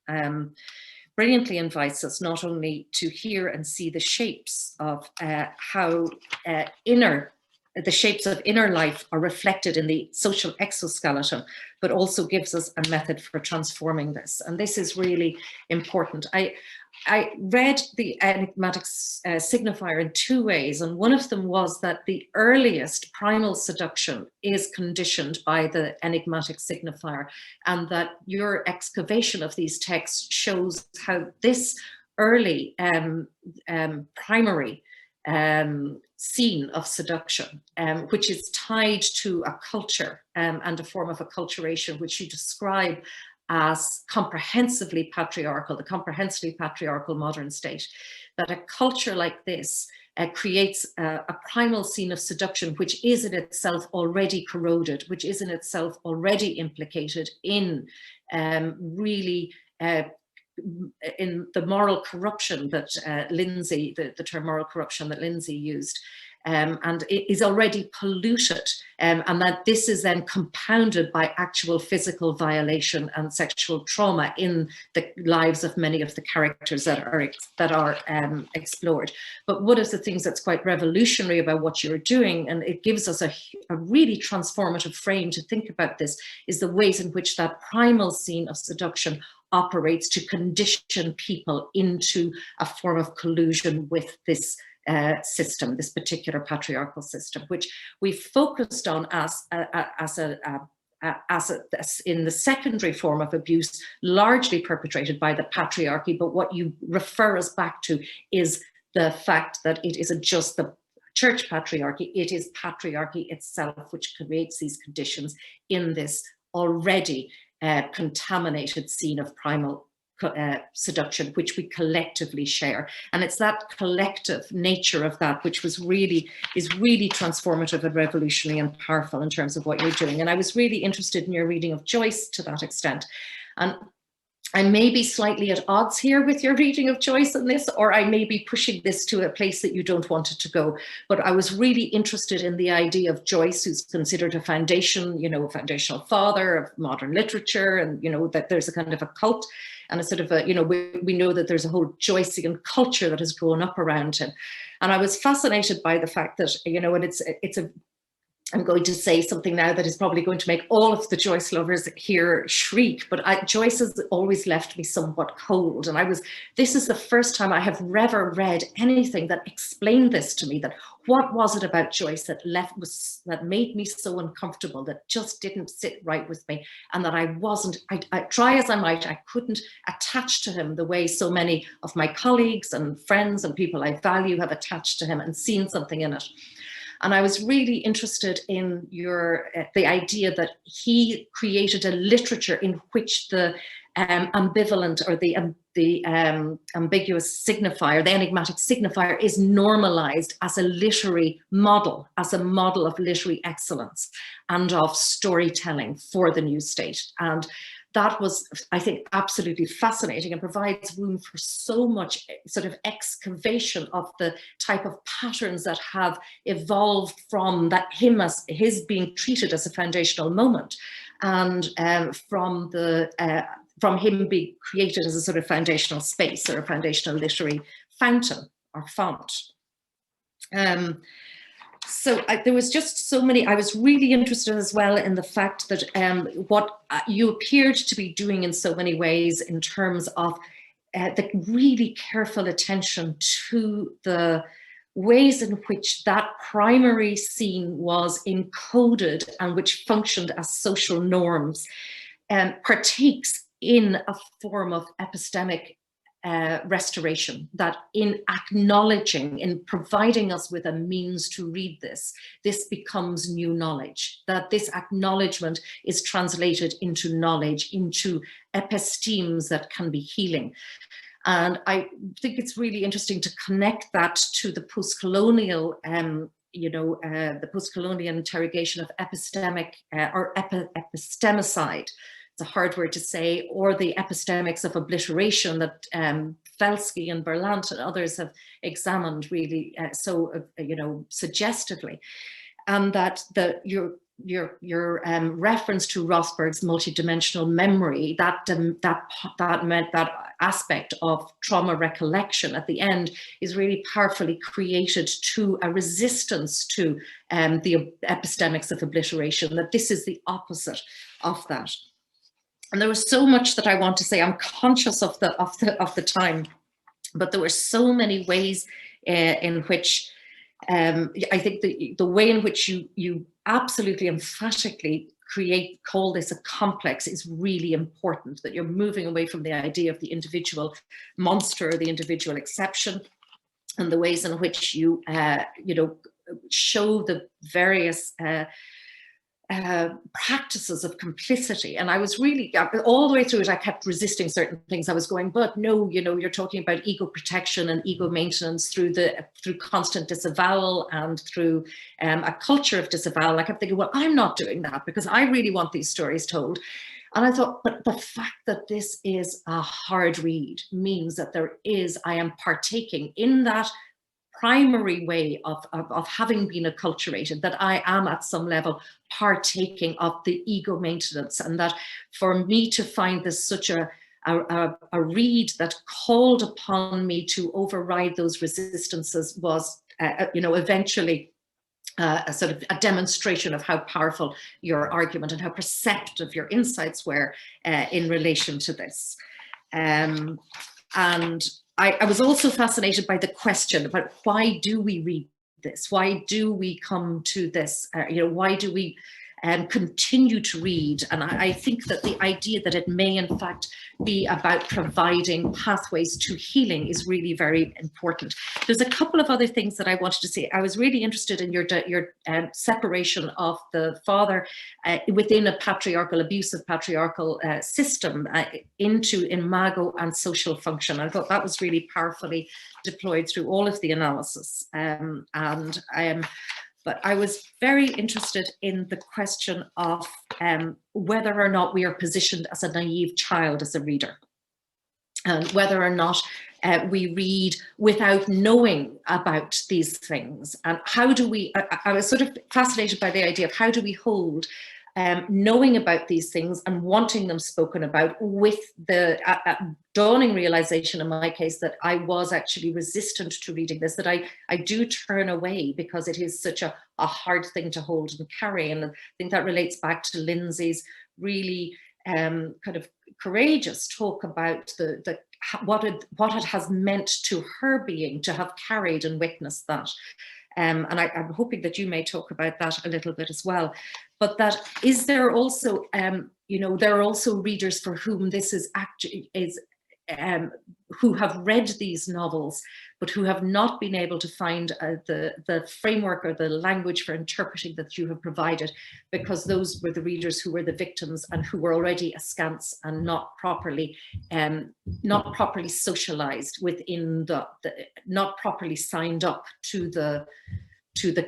brilliantly invites us not only to hear and see the shapes of how the shapes of inner life are reflected in the social exoskeleton, but also gives us a method for transforming this. And this is really important. I read the enigmatic signifier in two ways, and one of them was that the earliest primal seduction is conditioned by the enigmatic signifier, and that your excavation of these texts shows how this early primary scene of seduction, which is tied to a culture and a form of acculturation, which you describe as comprehensively patriarchal, the comprehensively patriarchal modern state, that a culture like this creates a primal scene of seduction, which is in itself already corroded, which is in itself already implicated in really in the moral corruption that Lindsey, the term moral corruption that Lindsey used, and it is already polluted, and that this is then compounded by actual physical violation and sexual trauma in the lives of many of the characters that are explored. But one of the things that's quite revolutionary about what you're doing, and it gives us a really transformative frame to think about this, is the ways in which that primal scene of seduction operates to condition people into a form of collusion with this system, this particular patriarchal system, which we focused on as in the secondary form of abuse, largely perpetrated by the patriarchy. But what you refer us back to is the fact that it isn't just the church patriarchy, it is patriarchy itself which creates these conditions in this already contaminated scene of primal seduction, which we collectively share. And it's that collective nature of that which is really transformative and revolutionary and powerful in terms of what you're doing. And I was really interested in your reading of Joyce to that extent. And I may be slightly at odds here with your reading of Joyce in this, or I may be pushing this to a place that you don't want it to go. But I was really interested in the idea of Joyce, who's considered a foundation, a foundational father of modern literature, and, that there's a kind of a cult and a sort of we know that there's a whole Joycean culture that has grown up around him. And I was fascinated by the fact that, and I'm going to say something now that is probably going to make all of the Joyce lovers here shriek, but Joyce has always left me somewhat cold. And this is the first time I have ever read anything that explained this to me, that what was it about Joyce that made me so uncomfortable, that just didn't sit right with me, and that I try as I might, I couldn't attach to him the way so many of my colleagues and friends and people I value have attached to him and seen something in it. And I was really interested in the idea that he created a literature in which the ambivalent or the ambiguous signifier, the enigmatic signifier, is normalized as a literary model, as a model of literary excellence and of storytelling for the new state. And that was, I think, absolutely fascinating and provides room for so much sort of excavation of the type of patterns that have evolved from his being treated as a foundational moment, and from him being created as a sort of foundational space or a foundational literary fountain or font. So there was just so many. I was really interested as well in the fact that what you appeared to be doing in so many ways in terms of the really careful attention to the ways in which that primary scene was encoded and which functioned as social norms, partakes in a form of epistemic restoration, that in acknowledging, in providing us with a means to read this becomes new knowledge, that this acknowledgement is translated into knowledge, into epistemes that can be healing. And I think it's really interesting to connect that to the postcolonial the postcolonial interrogation of epistemic or epistemicide. It's a hard word to say, or the epistemics of obliteration that Felsky and Valente and others have examined really suggestively, and that your reference to Rothberg's multidimensional memory, that aspect of trauma recollection at the end is really powerfully created to a resistance to the epistemics of obliteration, that this is the opposite of that. And there was so much that I want to say. I'm conscious of the time, but there were so many ways in which I think the way in which you absolutely emphatically call this a complex is really important, that you're moving away from the idea of the individual monster or the individual exception, and the ways in which you, you know, show the various practices of complicity. And I was really, all the way through it, I kept resisting certain things. I was going, but no, you know, you're talking about ego protection and ego maintenance through constant disavowal and through a culture of disavowal. I kept thinking, well, I'm not doing that because I really want these stories told. And I thought, but the fact that this is a hard read means that I am partaking in that primary way of having been acculturated, that I am at some level partaking of the ego maintenance, and that for me to find this such a read that called upon me to override those resistances was, you know, eventually a sort of a demonstration of how powerful your argument and how perceptive your insights were in relation to this. And I was also fascinated by the question about why do we read this? Why do we come to this? You know, why do we continue to read? And I think that the idea that it may in fact be about providing pathways to healing is really very important. There's a couple of other things that I wanted to say. I was really interested in your separation of the father within a patriarchal, abusive patriarchal system into imago and social function. I thought that was really powerfully deployed through all of the analysis. But I was very interested in the question of whether or not we are positioned as a naive child as a reader, and whether or not we read without knowing about these things. And how do we, I was sort of fascinated by the idea of how do we hold knowing about these things and wanting them spoken about with the dawning realization in my case that I was actually resistant to reading this, that I do turn away because it is such a hard thing to hold and carry. And I think that relates back to Lindsey's really kind of courageous talk about what it has meant to her being to have carried and witnessed that. And I'm hoping that you may talk about that a little bit as well. But that is there also, you know, there are also readers for whom this is actually who have read these novels, but who have not been able to find the framework or the language for interpreting that you have provided, because those were the readers who were the victims and who were already askance and not properly socialized within not properly signed up to the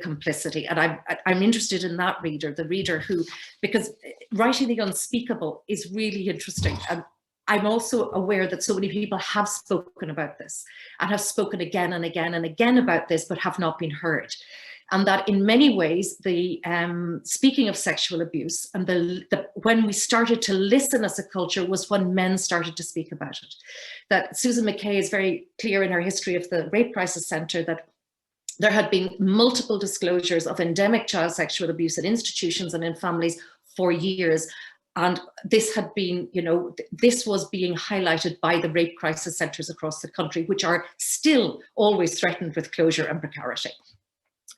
complicity. And I'm interested in that reader, the reader who, because writing the unspeakable is really interesting. And I'm also aware that so many people have spoken about this and have spoken again and again and again about this, but have not been heard. And that in many ways, the speaking of sexual abuse and when we started to listen as a culture was when men started to speak about it. That Susan McKay is very clear in her history of the Rape Crisis Centre that there had been multiple disclosures of endemic child sexual abuse in institutions and in families for years. And this had been, you know, this was being highlighted by the rape crisis centres across the country, which are still always threatened with closure and precarity.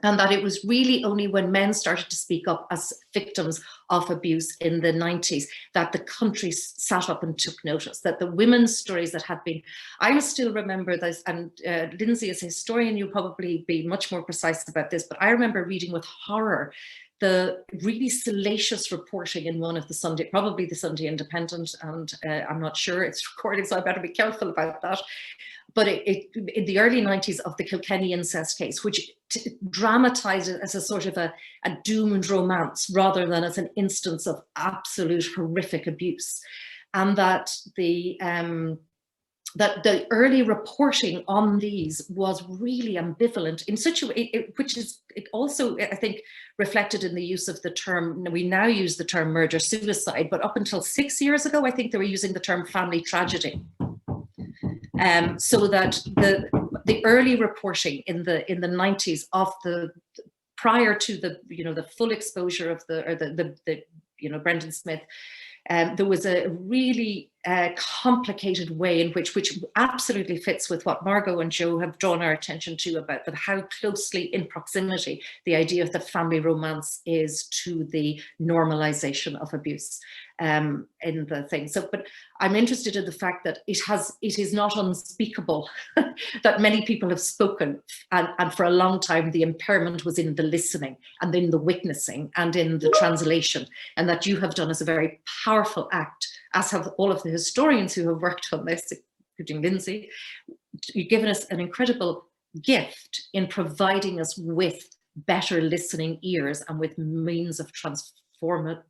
And that it was really only when men started to speak up as victims of abuse in the 90s that the country sat up and took notice, that the women's stories that had been, I still remember this, and Lindsey as a historian, you'll probably be much more precise about this, but I remember reading with horror the really salacious reporting in one of the Sunday, probably the Sunday Independent, and I'm not sure, it's recorded, so I better be careful about that. But in the early 90s of the Kilkenny incest case, which dramatized it as a sort of a doomed romance rather than as an instance of absolute horrific abuse. And that the early reporting on these was really ambivalent in such a way, which is also, I think, reflected in the use of the term, we now use the term murder-suicide, but up until 6 years ago, I think they were using the term family tragedy. So that the early reporting in the 90s of prior to the full exposure of the Brendan Smith, there was a really complicated way in which absolutely fits with what Margot and Joe have drawn our attention to about how closely in proximity the idea of the family romance is to the normalization of abuse in the thing. So, but I'm interested in the fact that it is not unspeakable that many people have spoken, and for a long time the impairment was in the listening and in the witnessing and in the translation, and that you have done as a very powerful act, as have all of the historians who have worked on this, including Lindsey. You've given us an incredible gift in providing us with better listening ears and with means of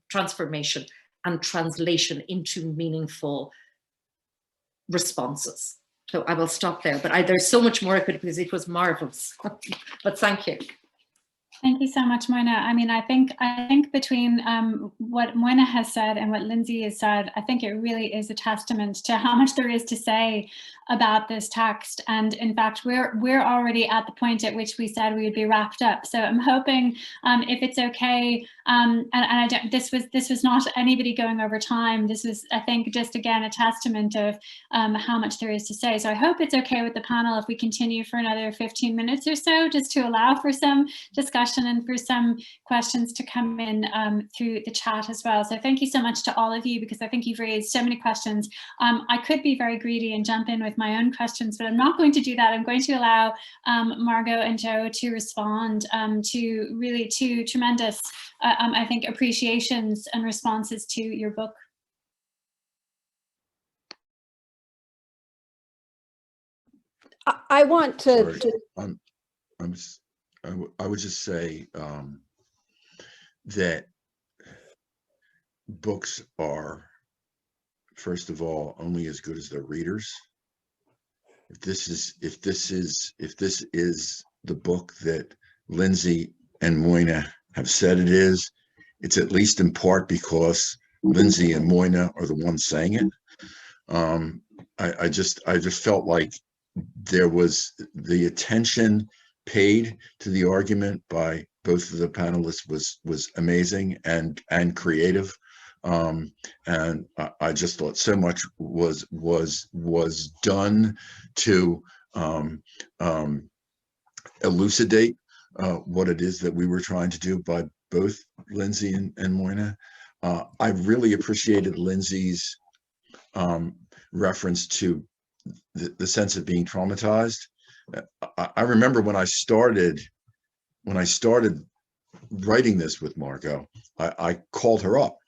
transformation and translation into meaningful responses. So I will stop there, but there's so much more I could, because it was marvelous. But thank you. Thank you so much, Moynagh. I mean, I think between what Moynagh has said and what Lindsey has said, I think it really is a testament to how much there is to say about this text. And in fact, we're already at the point at which we said we would be wrapped up. So I'm hoping, if it's okay, and I don't, this was not anybody going over time. This was, I think, just again a testament of how much there is to say. So I hope it's okay with the panel if we continue for another 15 minutes or so, just to allow for some discussion and for some questions to come in through the chat as well. So thank you so much to all of you, because I think you've raised so many questions. I could be very greedy and jump in with my own questions, but I'm not going to do that. I'm going to allow Margot and Joe to respond to really two tremendous, I think, appreciations and responses to your book. I want to. I would just say that books are, first of all, only as good as their readers. If this is the book that Lindsey and Moynagh have said it is, it's at least in part because Lindsey and Moynagh are the ones saying it. I just felt like there was the attention paid to the argument by both of the panelists was amazing and creative, and I just thought so much was done to elucidate what it is that we were trying to do by both Lindsey and Moynagh. I really appreciated Lindsey's reference to the sense of being traumatized. I remember when I started writing this with Margot, I called her up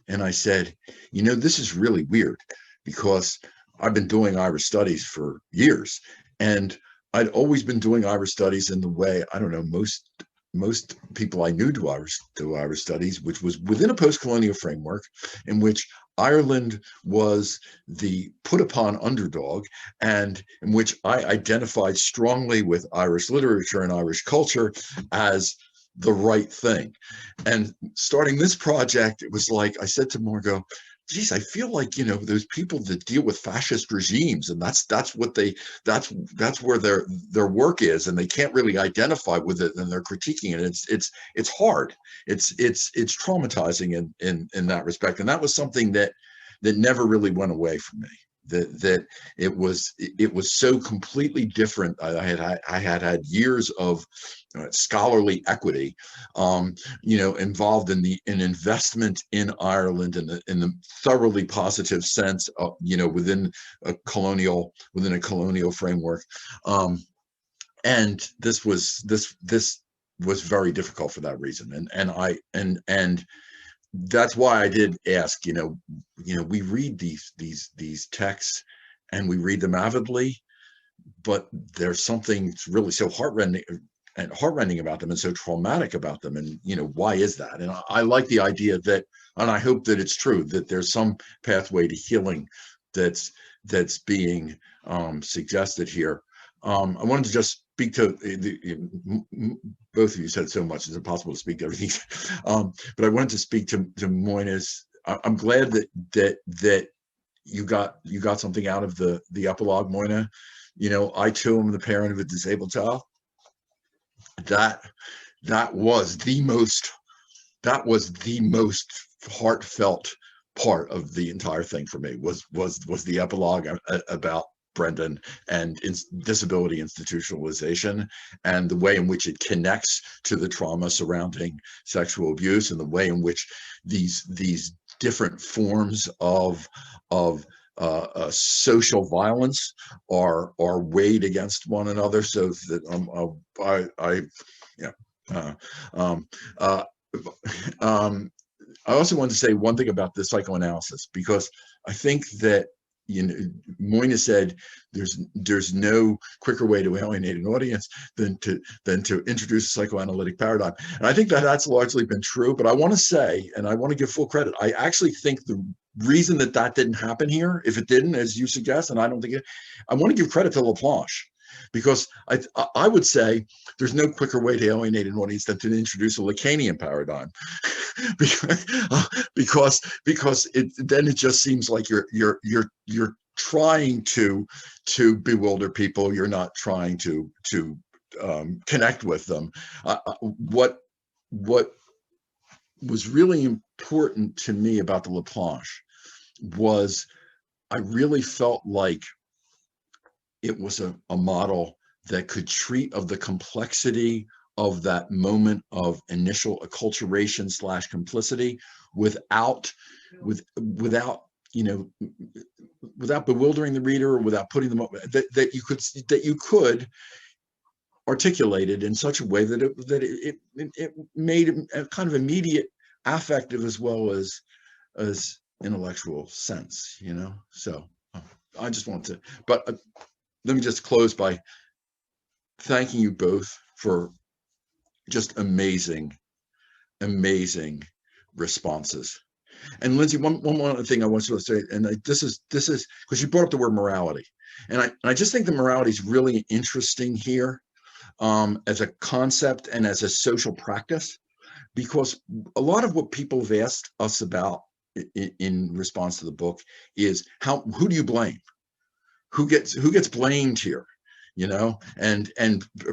and I said, you know, this is really weird, because I've been doing Irish studies for years, and I'd always been doing Irish studies in the way, I don't know, most people I knew do Irish studies, which was within a postcolonial framework in which Ireland was the put upon underdog, and in which I identified strongly with Irish literature and Irish culture as the right thing. And starting this project, it was like I said to Margot, geez, I feel like, you know, those people that deal with fascist regimes, and that's where their work is, and they can't really identify with it, and they're critiquing it. It's hard. It's traumatizing in that respect, and that was something that never really went away from me. That it was so completely different. I had had years of scholarly equity, you know, involved in an investment in Ireland in the thoroughly positive sense of, you know, within a colonial framework, and this was very difficult for that reason, and that's why I did ask, you know, we read these texts and we read them avidly, but there's something really so heartrending about them and so traumatic about them. And, you know, why is that? And I like the idea that, and I hope that it's true, that there's some pathway to healing that's being suggested here. I wanted to just speak to both of you said so much, it's impossible to speak to everything. But I wanted to speak to Moynagh's. I'm glad that you got something out of the epilogue, Moynagh. You know, I too am the parent of a disabled child. That was the most heartfelt part of the entire thing for me was the epilogue about Brendan and disability institutionalization, and the way in which it connects to the trauma surrounding sexual abuse, and the way in which these different forms of social violence are weighed against one another, so that I also want to say one thing about the psychoanalysis, because I think that, you know, Moynagh said there's no quicker way to alienate an audience than to introduce a psychoanalytic paradigm, and I think that that's largely been true. But I want to say, and I want to give full credit, I actually think the reason that didn't happen here, if it didn't, as you suggest, and I don't think it, I want to give credit to Laplanche, because I would say there's no quicker way to alienate an audience than to introduce a Lacanian paradigm, because then it just seems like you're trying to bewilder people. You're not trying to connect with them. What was really important to me about the Laplanche was I really felt like it was a model that could treat of the complexity of that moment of initial acculturation / complicity without bewildering the reader, or without putting them up, that you could articulate it in such a way that it made a kind of immediate affective as well as intellectual sense, you know. So I just want to, but let me just close by thanking you both for just amazing responses. And Lindsey, one other thing I want to say, and this is because you brought up the word morality, and I just think the morality is really interesting here, as a concept and as a social practice, because a lot of what people have asked us about in response to the book is who do you blame? Who gets blamed here, you know, and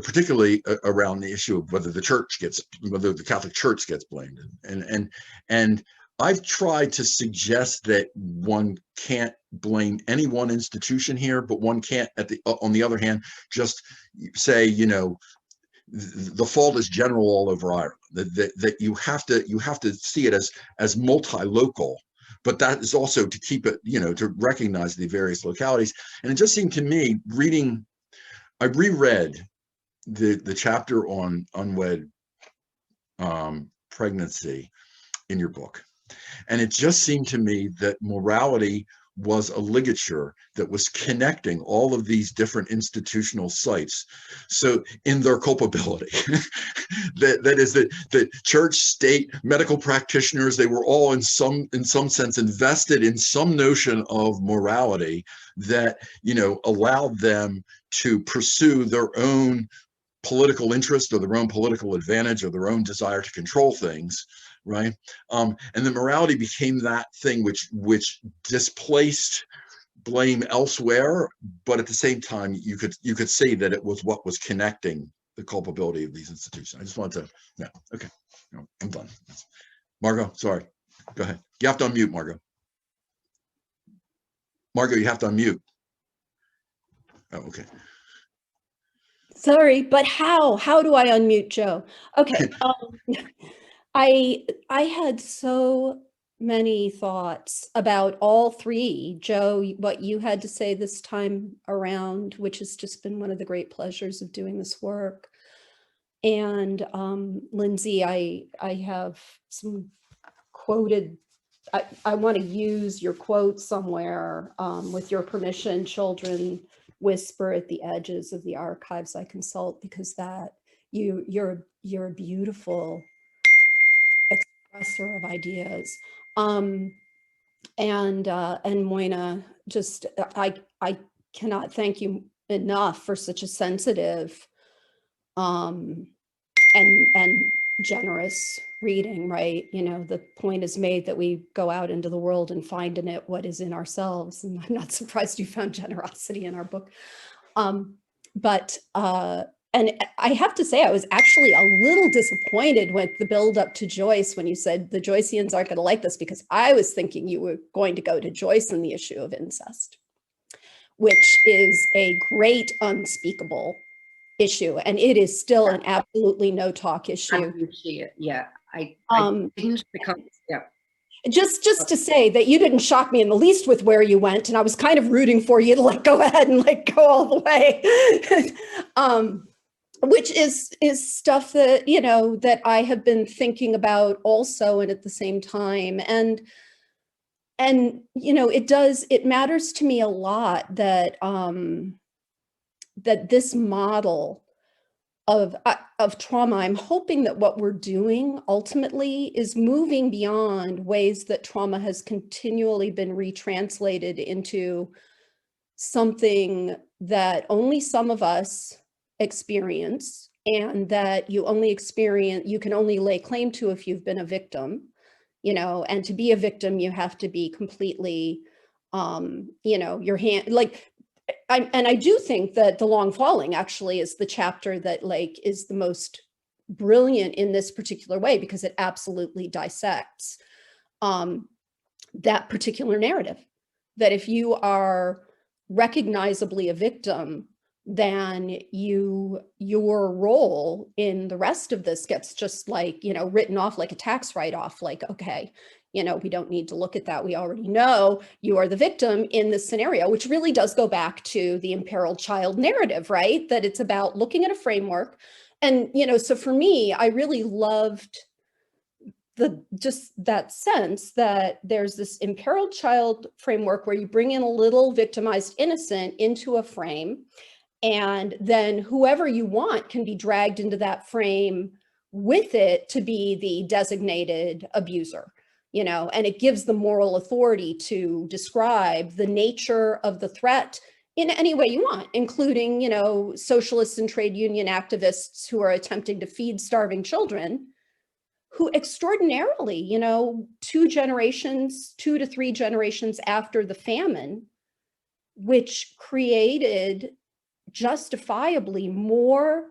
particularly around the issue of whether the Catholic Church gets blamed, and I've tried to suggest that one can't blame any one institution here, but one can't on the other hand just say, you know, the fault is general all over Ireland. That you have to see it as multi-local. But that is also to keep it, you know, to recognize the various localities. And it just seemed to me, I reread the chapter on unwed pregnancy in your book. And it just seemed to me that morality was a ligature that was connecting all of these different institutional sites. So in their culpability, that is the church, state, medical practitioners, they were all in some sense invested in some notion of morality that, you know, allowed them to pursue their own political interest or their own political advantage or their own desire to control things. Right, and the morality became that thing which displaced blame elsewhere, but at the same time, you could see that it was what was connecting the culpability of these institutions. I just wanted to, yeah, okay, no, I'm done. Margot, sorry, go ahead. You have to unmute, Margot. Margot, you have to unmute. Oh, okay. Sorry, but how? How do I unmute Joe? Okay. I had so many thoughts about all three. Joe, what you had to say this time around, which has just been one of the great pleasures of doing this work. And Lindsey, I have some quoted, I want to use your quote somewhere, with your permission. Children whisper at the edges of the archives I consult, because that you're a beautiful expressor of ideas. And Moynagh, just I cannot thank you enough for such a sensitive and generous reading, right? You know, the point is made that we go out into the world and find in it what is in ourselves. And I'm not surprised you found generosity in our book. But I have to say, I was actually a little disappointed with the build up to Joyce when you said the Joyceans aren't going to like this, because I was thinking you were going to go to Joyce in the issue of incest, which is a great unspeakable issue. And it is still an absolutely no talk issue. Yeah, I didn't, because, yeah. Just to say that you didn't shock me in the least with where you went, and I was kind of rooting for you to like go ahead and like go all the way. Which is stuff that, you know, that I have been thinking about also, and at the same time. And you know, it matters to me a lot that that this model of trauma, I'm hoping that what we're doing ultimately is moving beyond ways that trauma has continually been retranslated into something that only some of us experience, and that you can only lay claim to if you've been a victim, you know, and to be a victim, you have to be completely, you know, I do think that The Long Falling actually is the chapter that like is the most brilliant in this particular way, because it absolutely dissects that particular narrative, that if you are recognizably a victim, then your role in the rest of this gets just like, you know, written off like a tax write-off, like, okay, you know, we don't need to look at that. We already know you are the victim in this scenario, which really does go back to the imperiled child narrative, right? That it's about looking at a framework. And, you know, so for me, I really loved just that sense that there's this imperiled child framework where you bring in a little victimized innocent into a frame, and then whoever you want can be dragged into that frame with it to be the designated abuser, you know, and it gives the moral authority to describe the nature of the threat in any way you want, including, you know, socialists and trade union activists who are attempting to feed starving children, who extraordinarily, you know, 2 to 3 generations after the famine, which created justifiably more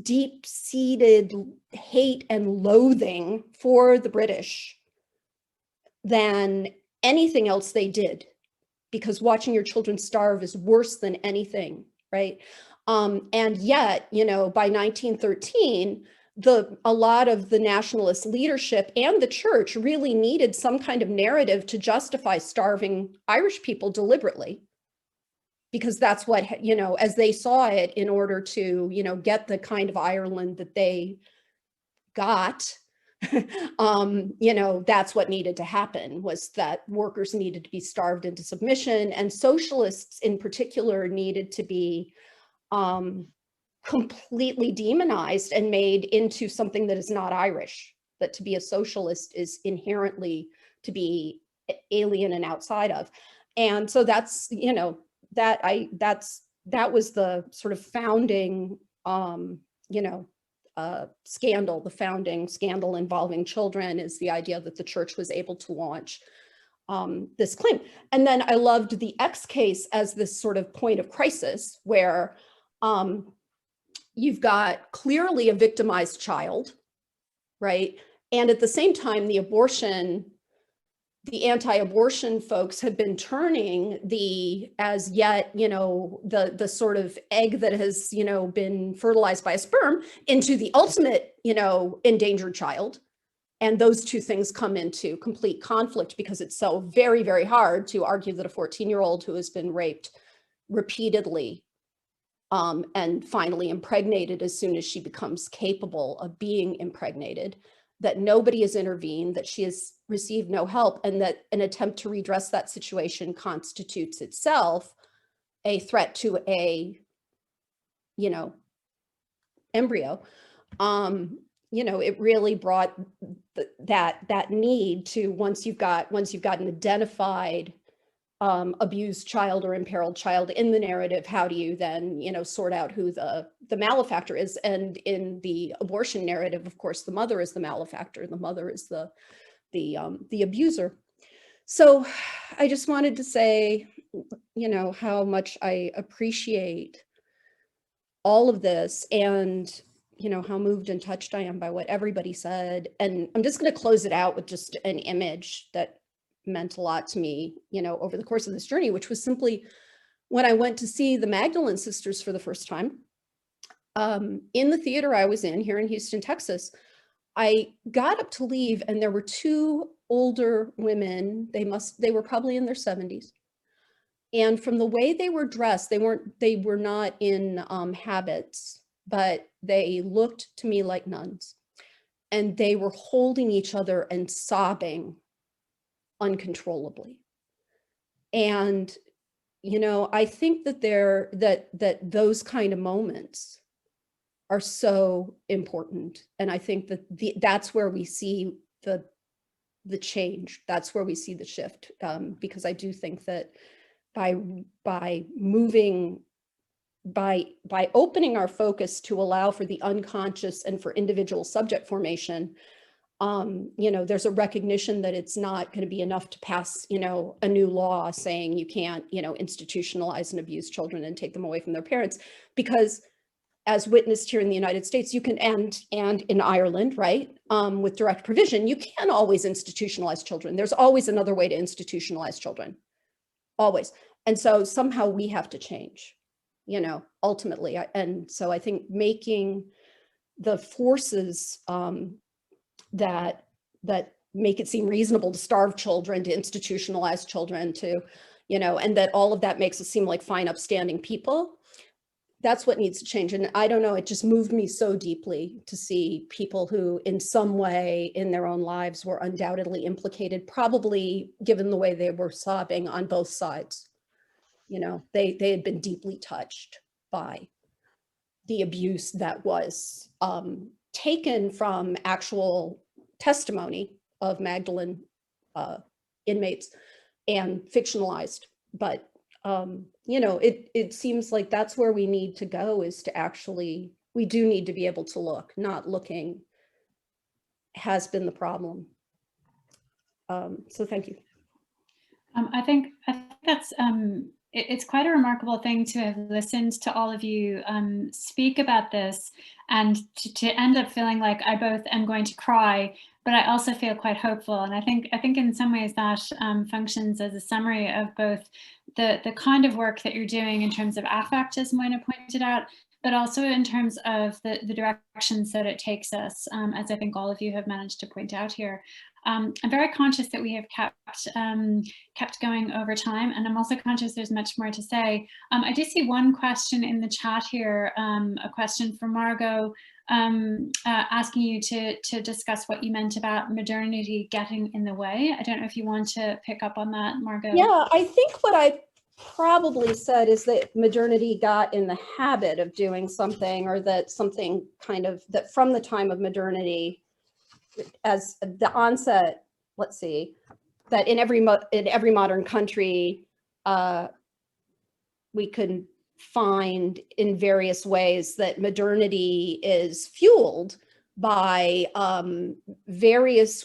deep-seated hate and loathing for the British than anything else they did, because watching your children starve is worse than anything, right? And yet, you know, by 1913, a lot of the nationalist leadership and the church really needed some kind of narrative to justify starving Irish people deliberately, because that's what, you know, as they saw it, in order to, you know, get the kind of Ireland that they got, you know, that's what needed to happen, was that workers needed to be starved into submission, and socialists in particular needed to be completely demonized and made into something that is not Irish, that to be a socialist is inherently to be alien and outside of. And so that's, you know, that was the sort of founding, you know, scandal. The founding scandal involving children is the idea that the church was able to launch this claim. And then I loved the X case as this sort of point of crisis where you've got clearly a victimized child, right? And at the same time, the anti-abortion folks have been turning the, as yet, you know, the sort of egg that has, you know, been fertilized by a sperm into the ultimate, you know, endangered child. And those two things come into complete conflict, because it's so very, very hard to argue that a 14-year-old who has been raped repeatedly and finally impregnated as soon as she becomes capable of being impregnated, that nobody has intervened, that she has received no help, and that an attempt to redress that situation constitutes itself a threat to a, you know, embryo. You know, it really brought that need to, once you've got an identified abused child or imperiled child in the narrative, how do you then, you know, sort out who the malefactor is? And in the abortion narrative, of course, the mother is the malefactor, the mother is the abuser. So I just wanted to say, you know, how much I appreciate all of this, and you know, how moved and touched I am by what everybody said. And I'm just going to close it out with just an image that meant a lot to me, you know, over the course of this journey, which was simply when I went to see the Magdalene sisters for the first time, in the theater I was in here in Houston, Texas. I got up to leave, and there were two older women. They were probably in their 70s. And from the way they were dressed, they were not in habits, but they looked to me like nuns, and they were holding each other and sobbing uncontrollably. And, you know, I think that that those kind of moments are so important. And I think that that's where we see the change. That's where we see the shift, because I do think that by opening our focus to allow for the unconscious and for individual subject formation, you know, there's a recognition that it's not going to be enough to pass, you know, a new law saying you can't, you know, institutionalize and abuse children and take them away from their parents, because as witnessed here in the United States, you can, and in Ireland, right, with direct provision, you can always institutionalize children. There's always another way to institutionalize children, always. And so somehow we have to change, you know, ultimately. And so I think making the forces that make it seem reasonable to starve children, to institutionalize children, to, you know, and that all of that makes us seem like fine, upstanding people. That's what needs to change. And I don't know, it just moved me so deeply to see people who in some way in their own lives were undoubtedly implicated, probably given the way they were sobbing on both sides. You know, they had been deeply touched by the abuse that was taken from actual testimony of Magdalene inmates and fictionalized. But you know, it seems like that's where we need to go, is to actually, we do need to be able to look. Not looking has been the problem. So thank you. I think that's it's quite a remarkable thing to have listened to all of you speak about this, and to end up feeling like I both am going to cry, but I also feel quite hopeful. And I think in some ways that functions as a summary of both the kind of work that you're doing in terms of affect, as Moynagh pointed out, but also in terms of the directions that it takes us, as I think all of you have managed to point out here. I'm very conscious that we have kept going over time, and I'm also conscious there's much more to say. I do see one question in the chat here, a question from Margot, asking you to discuss what you meant about modernity getting in the way. I don't know if you want to pick up on that, Margot. Yeah, I think what I probably said is that modernity got in the habit of doing something, or that something kind of, that from the time of modernity, as the onset, let's see, that in every modern country, we could find in various ways that modernity is fueled by various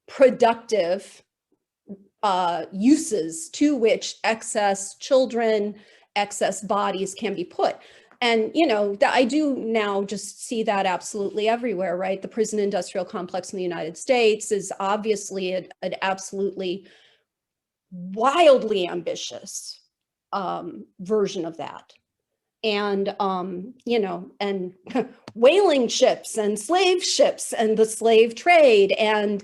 productive uses to which excess children, excess bodies can be put. And, you know, I do now just see that absolutely everywhere, right? The prison industrial complex in the United States is obviously an absolutely wildly ambitious version of that. And, you know, and whaling ships and slave ships and the slave trade, and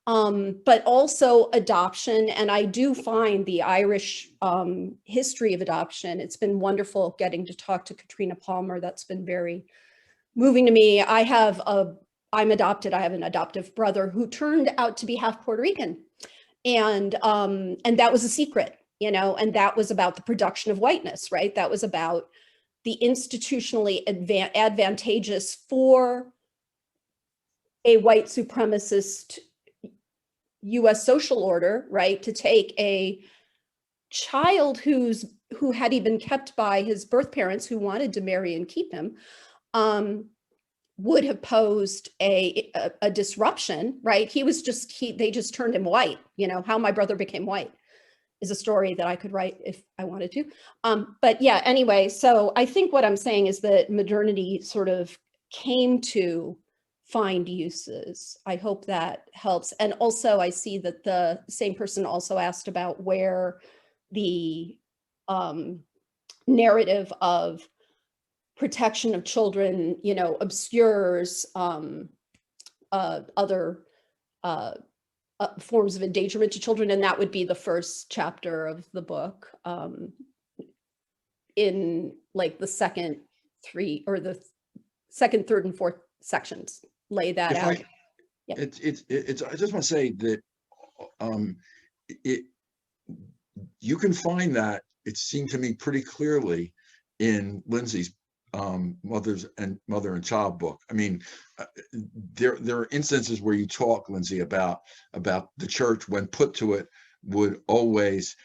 but also adoption. And I do find the Irish history of adoption, it's been wonderful getting to talk to Katrina Palmer. That's been very moving to me. I'm adopted. I have an adoptive brother who turned out to be half Puerto Rican. And that was a secret, you know, and that was about the production of whiteness, right? That was about the institutionally advantageous for a white supremacist US social order, right, to take a child who had he been kept by his birth parents who wanted to marry and keep him, would have posed a disruption, right? They just turned him white, you know, how my brother became white is a story that I could write if I wanted to. But yeah, anyway, so I think what I'm saying is that modernity sort of came to find uses. I hope that helps. And also I see that the same person also asked about where the narrative of protection of children, you know, obscures other forms of endangerment to children, and that would be the first chapter of the book, in like the second three or the second, third, and fourth sections lay that out. Yeah. It's I just want to say that you can find that, it seemed to me pretty clearly, in Lindsey's mother and child book. I mean, there are instances where you talk, Lindsey, about the church, when put to it, would always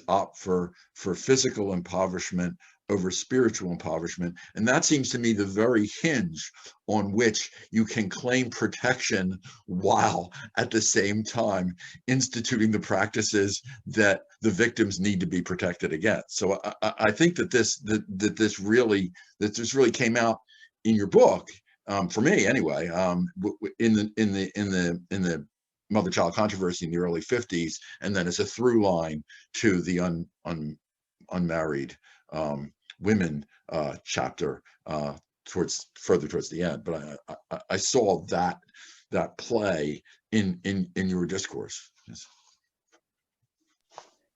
opt for physical impoverishment over spiritual impoverishment. And that seems to me the very hinge on which you can claim protection while at the same time instituting the practices that the victims need to be protected against. So I think that this really came out in your book, for me anyway, in the mother-child controversy in the early 50s, and then as a through line to the unmarried women chapter further towards the end. But I saw that play in your discourse. Yes.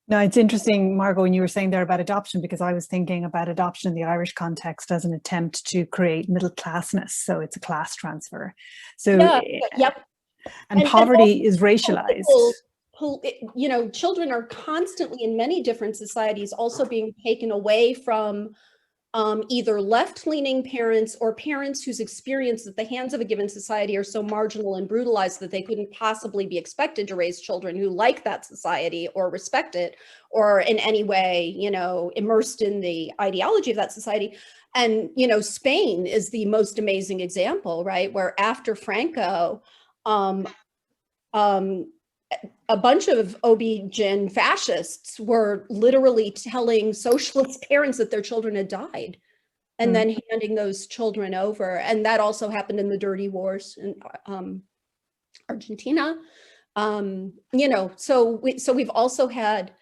No, it's interesting, Margot, when you were saying there about adoption, because I was thinking about adoption in the Irish context as an attempt to create middle classness. So it's a class transfer. So yeah, yep. And poverty is racialized. You know, children are constantly in many different societies also being taken away from either left-leaning parents or parents whose experience at the hands of a given society are so marginal and brutalized that they couldn't possibly be expected to raise children who like that society or respect it or in any way, you know, immersed in the ideology of that society. And, you know, Spain is the most amazing example, right? Where after Franco, a bunch of OB-GYN fascists were literally telling socialist parents that their children had died and then handing those children over. And that also happened in the dirty wars in Argentina. You know, so we've also had,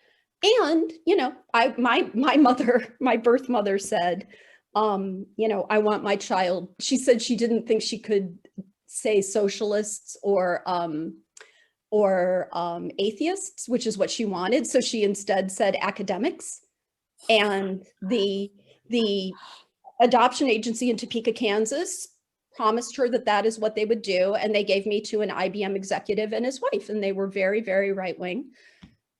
and, you know, my birth mother said, you know, I want my child, she said she didn't think she could say socialists or atheists, which is what she wanted. So she instead said academics. And the adoption agency in Topeka, Kansas promised her that that is what they would do. And they gave me to an IBM executive and his wife, and they were very, very right-wing.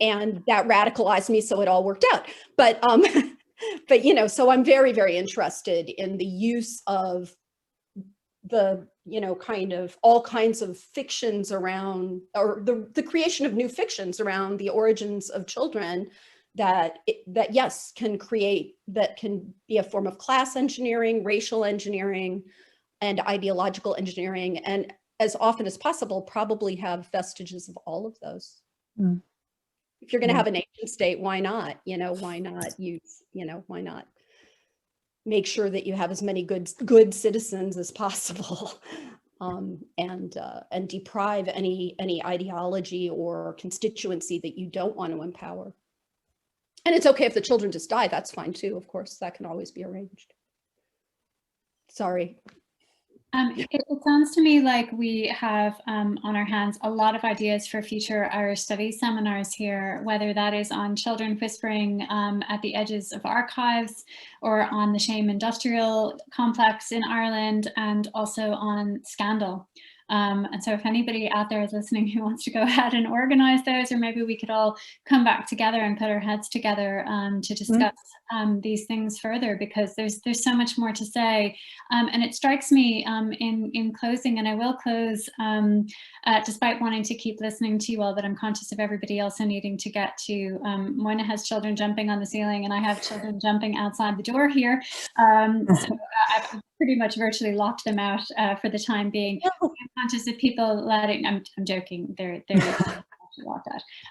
And that radicalized me, so it all worked out. But you know, so I'm very, very interested in the use of the, you know, kind of all kinds of fictions around, or the creation of new fictions around the origins of children that yes, can create, that can be a form of class engineering, racial engineering, and ideological engineering, and as often as possible, probably have vestiges of all of those. If you're going to have a nation state, why not? You know, why not use, you know, why not make sure that you have as many good citizens as possible, and deprive any ideology or constituency that you don't want to empower. And it's okay if the children just die, that's fine too, of course, that can always be arranged. Sorry. It sounds to me like we have on our hands a lot of ideas for future Irish Studies seminars here, whether that is on children whispering at the edges of archives, or on the shame industrial complex in Ireland, and also on scandal. And so if anybody out there is listening who wants to go ahead and organize those, or maybe we could all come back together and put our heads together to discuss these things further, because there's so much more to say. And it strikes me in closing, and I will close despite wanting to keep listening to you all, that I'm conscious of everybody also needing to get to, Moynagh has children jumping on the ceiling, and I have children jumping outside the door here. So I've pretty much virtually locked them out for the time being. I'm conscious of people letting, I'm joking, they're locked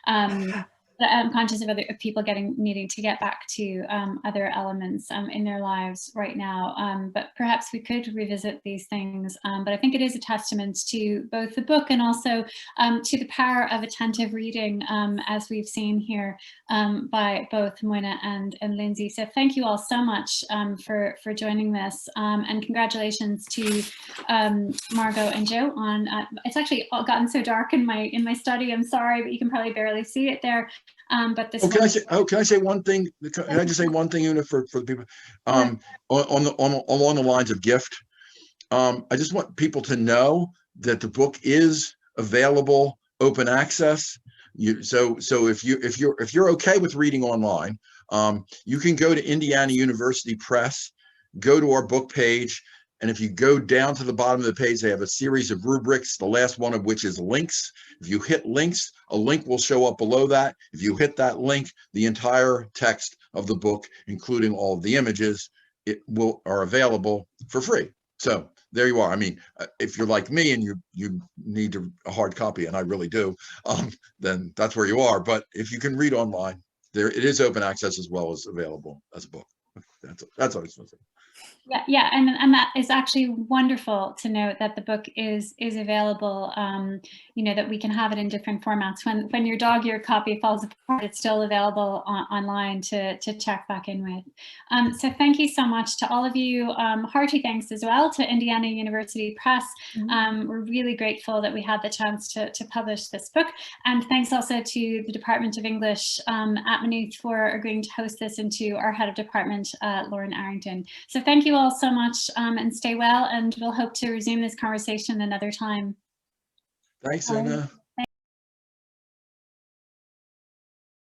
out. I'm conscious of of people needing to get back to other elements in their lives right now. But perhaps we could revisit these things. But I think it is a testament to both the book and also to the power of attentive reading, as we've seen here by both Moynagh and Lindsey. So thank you all so much for joining this, and congratulations to Margot and Joe on. It's actually gotten so dark in my study. I'm sorry, but you can probably barely see it there. But this. Can I say one thing? Can I just say one thing, Una, for the people along the lines of gift? I just want people to know that the book is available, open access. So if you're okay with reading online, you can go to Indiana University Press, go to our book page, and if you go down to the bottom of the page, they have a series of rubrics, the last one of which is links. If you hit links, a link will show up below that. If you hit that link, the entire text of the book, including all of the images, are available for free. So there you are. I mean, if you're like me and you need a hard copy, and I really do, then that's where you are. But if you can read online, it is open access as well as available as a book. That's what I was going to say. Yeah, and that is actually wonderful to note that the book is available. You know, that we can have it in different formats. When your dog-eared copy falls apart, it's still available online to check back in with. So thank you so much to all of you. Hearty thanks as well to Indiana University Press. We're really grateful that we had the chance to publish this book, and thanks also to the Department of English at Maynooth for agreeing to host this, and to our head of department, Lauren Arrington. So thank you all so much, and stay well, and we'll hope to resume this conversation another time. Thanks, Una.